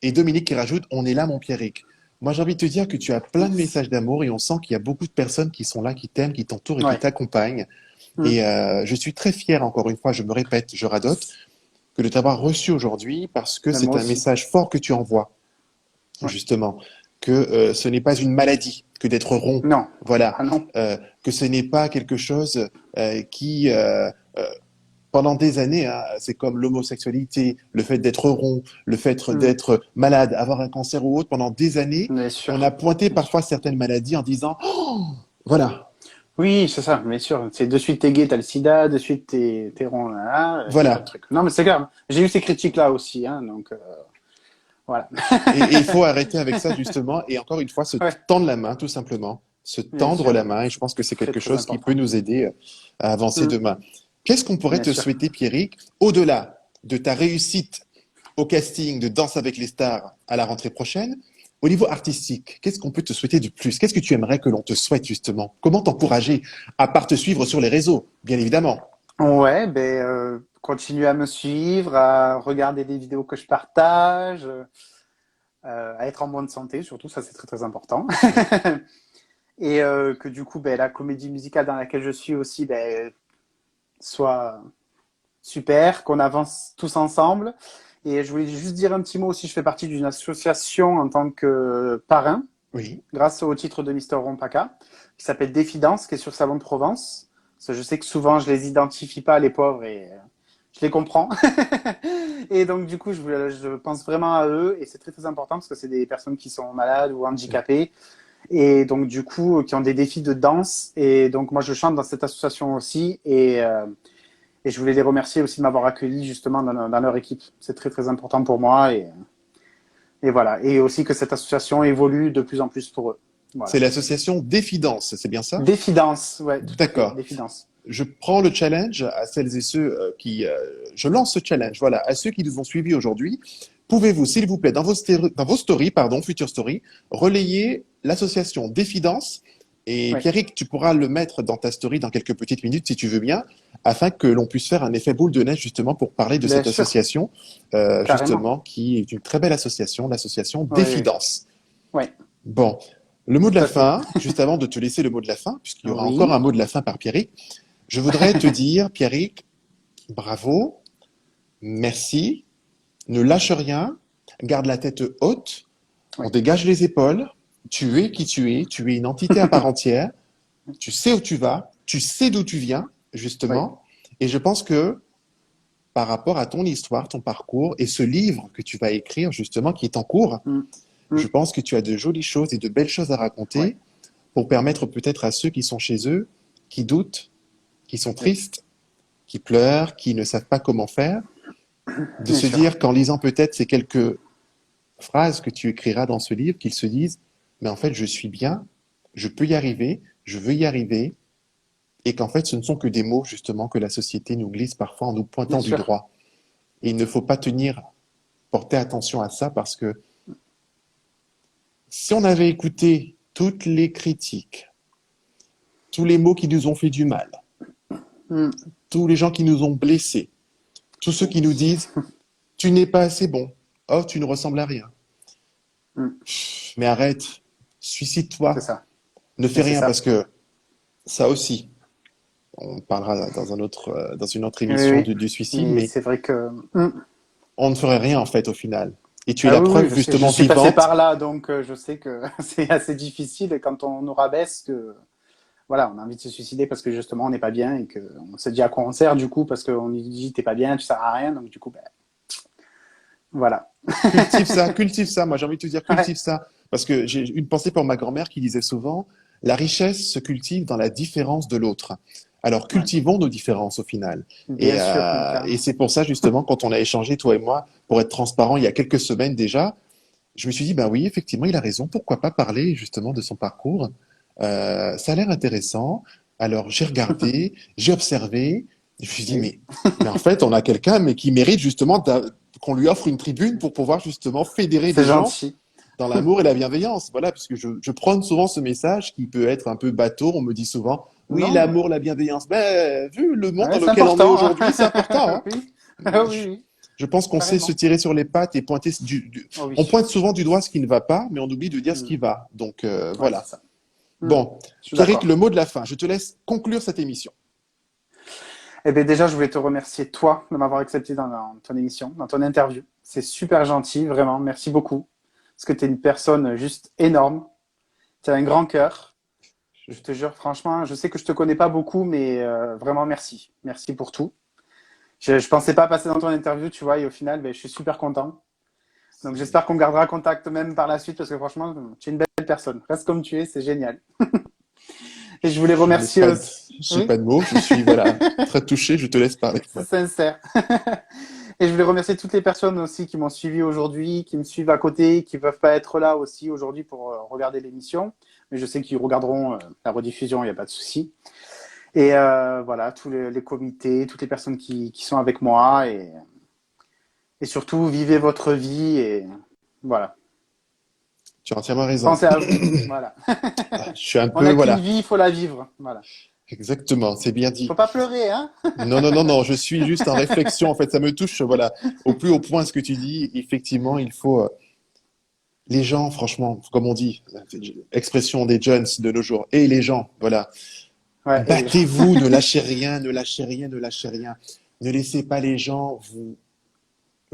Et Dominique qui rajoute on est là mon Pierrick. Moi j'ai envie de te dire que tu as plein de Merci. messages d'amour et on sent qu'il y a beaucoup de personnes qui sont là, qui t'aiment, qui t'entourent et qui Ouais. t'accompagnent. Mm. Et je suis très fier, encore une fois, je me répète, je radote, que de t'avoir reçu aujourd'hui parce que Mais c'est moi un aussi. message fort que tu envoies Ouais. justement, que ce n'est pas une maladie que d'être rond, Non. voilà, Ah non. que ce n'est pas quelque chose qui, pendant des années, hein, c'est comme l'homosexualité, le fait d'être rond, le fait Mm. d'être malade, avoir un cancer ou autre, pendant des années, Bien on a sûr. pointé Bien sûr. parfois certaines maladies en disant, oh, voilà, Oui, c'est ça, bien sûr. C'est de suite t'es gay, t'as le sida, de suite t'es rond, là, et t'as le voilà. truc. Non, mais c'est grave. J'ai eu ces critiques-là aussi, hein, donc voilà. Et il faut arrêter avec ça justement, et encore une fois, se Ouais, tendre la main, tout simplement, se bien tendre sûr. la main, et je pense que c'est Très quelque très chose qui peut important. nous aider à avancer Mm. demain. Qu'est-ce qu'on pourrait Bien te sûr. souhaiter, Pierrick, au-delà de ta réussite au casting de Danse avec les stars à la rentrée prochaine? Au niveau artistique, qu'est-ce qu'on peut te souhaiter de plus? Qu'est-ce que tu aimerais que l'on te souhaite justement? Comment t'encourager, à part te suivre sur les réseaux, bien évidemment? Ouais, ben continuer à me suivre, à regarder des vidéos que je partage, à être en bonne santé, surtout ça c'est très très important. Et que du coup, ben, la comédie musicale dans laquelle je suis aussi ben, soit super, qu'on avance tous ensemble. Et je voulais juste dire un petit mot aussi, je fais partie d'une association en tant que parrain, Oui, grâce au titre de Mister Rompaka, qui s'appelle Défidence, qui est sur Salon de Provence. Parce que je sais que souvent je les identifie pas, les pauvres, et je les comprends. Et donc du coup, je pense vraiment à eux, et c'est très très important parce que c'est des personnes qui sont malades ou handicapées, et donc du coup qui ont des défis de danse. Et donc moi je chante dans cette association aussi, et je voulais les remercier aussi de m'avoir accueilli justement dans leur équipe. C'est très très important pour moi, et voilà. Et aussi que cette association évolue de plus en plus pour eux. c'est Voilà. l'association Défidence, c'est bien ça? Défidence, ouais, tout à fait, D'accord. défidence. Je prends le challenge à celles et ceux je lance ce challenge, voilà, à ceux qui nous ont suivis aujourd'hui. Pouvez-vous, s'il vous plaît, dans vos stories, pardon, future story, relayer l'association Défidence Et Oui, Pierrick, tu pourras le mettre dans ta story dans quelques petites minutes si tu veux bien, afin que l'on puisse faire un effet boule de neige justement pour parler de bien cette sûr, association, carrément. justement, qui est une très belle association, l'association Oui, oui, Défidence. oui, Bon, le mot de tout la à fait. fin, juste avant de te laisser le mot de la fin, puisqu'il y aura encore un Oui. mot de la fin par Pierrick, je voudrais te dire, Pierrick, bravo, merci, ne lâche rien, garde la tête haute, on Oui, dégage les épaules, tu es qui tu es une entité à part entière, tu sais où tu vas, tu sais d'où tu viens, oui. justement, et je pense que par rapport à ton histoire, ton parcours et ce livre que tu vas écrire, justement, qui est en cours, Mm, je mm, pense que tu as de jolies choses et de belles choses à ouais, raconter pour permettre peut-être à ceux qui sont chez eux, qui doutent, qui sont oui, tristes, qui pleurent, qui ne savent pas comment faire, de bien se sûr. dire qu'en lisant peut-être ces quelques phrases que tu écriras dans ce livre, qu'ils se disent, mais en fait, je suis bien, je peux y arriver, je veux y arriver, et qu'en fait, ce ne sont que des mots, justement, que la société nous glisse parfois en nous Bien pointant du sûr. droit. Et il ne faut pas porter attention à ça parce que si on avait écouté toutes les critiques, tous les mots qui nous ont fait du mal, Mm, tous les gens qui nous ont blessés, tous ceux qui nous disent tu n'es pas assez bon, oh tu ne ressembles à rien, mm, mais arrête, c'est suicide-toi, ça. ne Mais fais c'est rien parce ça. que ça aussi, on parlera dans une autre Oui, émission oui. du suicide, Mais mais c'est vrai que. Mm. on ne ferait rien en fait au final. Et tu es Ah la oui, oui, preuve je sais. Je justement suis passé vivante. par là, donc je sais que c'est assez difficile et quand on nous rabaisse que. Voilà, on a envie de se suicider parce que justement on n'est pas bien et qu'on se dit à quoi on sert du coup parce qu'on nous dit t'es pas bien, tu sers à rien, donc du coup, ben, voilà. Cultive ça. Moi, j'ai envie de te dire, Ouais, cultive ça. Parce que j'ai une pensée pour ma grand-mère qui disait souvent, la richesse se cultive dans la différence de l'autre. Alors, ouais. cultivons nos différences au final. Bien sûr, mais Et carrément. c'est pour ça, justement, quand on a échangé, toi et moi, pour être transparent, il y a quelques semaines déjà, je me suis dit, ben oui, effectivement, il a raison. Pourquoi pas parler, justement, de son parcours? Ça a l'air intéressant. Alors, j'ai regardé, j'ai observé. Je me suis dit, Oui, mais en fait, on a quelqu'un, mais qui mérite justement qu'on lui offre une tribune pour pouvoir justement fédérer c'est des gens gentil. dans l'amour et la bienveillance. Voilà, puisque je prône souvent ce message qui peut être un peu bateau. On me dit souvent, oui, Non, l'amour, la bienveillance. Ben, vu le monde ouais, dans c'est lequel on est important, hein. aujourd'hui, c'est important, hein. Oui, ah oui, Je, oui, je pense qu'on sait se carrément. tirer sur les pattes et pointer Oh on oui. pointe souvent du doigt ce qui ne va pas, mais on oublie de dire ce qui Mm. va. Donc, Ouais, c'est voilà. ça. Mm. Bon, Je suis Pierrick, le d'accord. mot de la fin. Je te laisse conclure cette émission. Eh bien, déjà, je voulais te remercier, toi, de m'avoir accepté dans ton émission, dans ton interview. C'est super gentil, vraiment. Merci beaucoup. Parce que tu es une personne juste énorme. Tu as un grand cœur. Je te jure, franchement, je sais que je te connais pas beaucoup, mais vraiment, merci. Merci pour tout. Je pensais pas passer dans ton interview, tu vois, et au final, ben, je suis super content. Donc, j'espère qu'on gardera contact même par la suite, parce que franchement, tu es une belle personne. Reste comme tu es, c'est génial. Et je voulais Je n'ai remercier pas de, aussi. j'ai Oui, pas de mots. Je suis, voilà, très touché. Je te laisse parler. c'est sincère. Et je voulais remercier toutes les personnes aussi qui m'ont suivi aujourd'hui, qui me suivent à côté, qui ne peuvent pas être là aussi aujourd'hui pour regarder l'émission. Mais je sais qu'ils regarderont la rediffusion, il n'y a pas de souci. Et voilà, tous les comités, toutes les personnes qui sont avec moi. Et surtout, vivez votre vie et voilà. Tu as entièrement raison. Pensez à vous. Voilà. Je suis un On peu, n'a qu'une voilà. vie, il faut la vivre. Voilà. Exactement. C'est bien Faut dit. pas pleurer, hein. Non, non, non, non. Je suis juste en réflexion. En fait, ça me touche, voilà, au plus haut point ce que tu dis. Effectivement, il faut, les gens, franchement, comme on dit, expression des jeunes de nos jours, et les gens, voilà, Ouais, et les gens. battez-vous, ne lâchez rien, ne lâchez rien, ne lâchez rien. Ne laissez pas les gens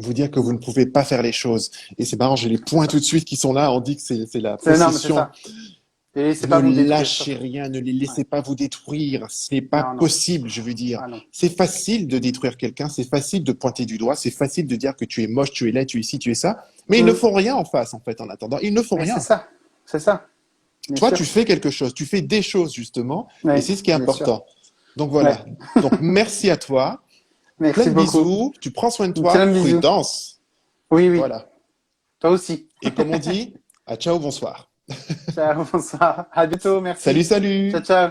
vous dire que vous ne pouvez pas faire les choses. Et c'est marrant, j'ai les C'est points tout ça. de suite qui sont là, on dit que c'est la Non, mais c'est possession. ça. Et c'est Ne pas vous détruire, lâchez surtout. rien, ne les Ouais. laissez pas vous détruire. Ce n'est pas Non, non. possible, je veux dire. Ah non. C'est facile de détruire quelqu'un, c'est facile de pointer du doigt, c'est facile de dire que tu es moche, tu es laid, tu es ci, tu es ça. Mais ils ne Mm. font rien en face, en fait, en attendant. Ils ne font Mais c'est rien. ça. C'est ça. Bien Toi, tu sûr. fais quelque chose, tu fais des choses, justement, et Oui, c'est ce qui est bien sûr. important. Donc Ouais. voilà. Donc merci à toi. Plein Merci de beaucoup. bisous. Tu prends soin de toi. Plein de bisous. Prudence. Oui, oui. Voilà. Toi aussi. Et comme on dit, à ciao, bonsoir. Ciao, bonsoir. À bientôt. Salut, Merci. Ciao, salut! ciao.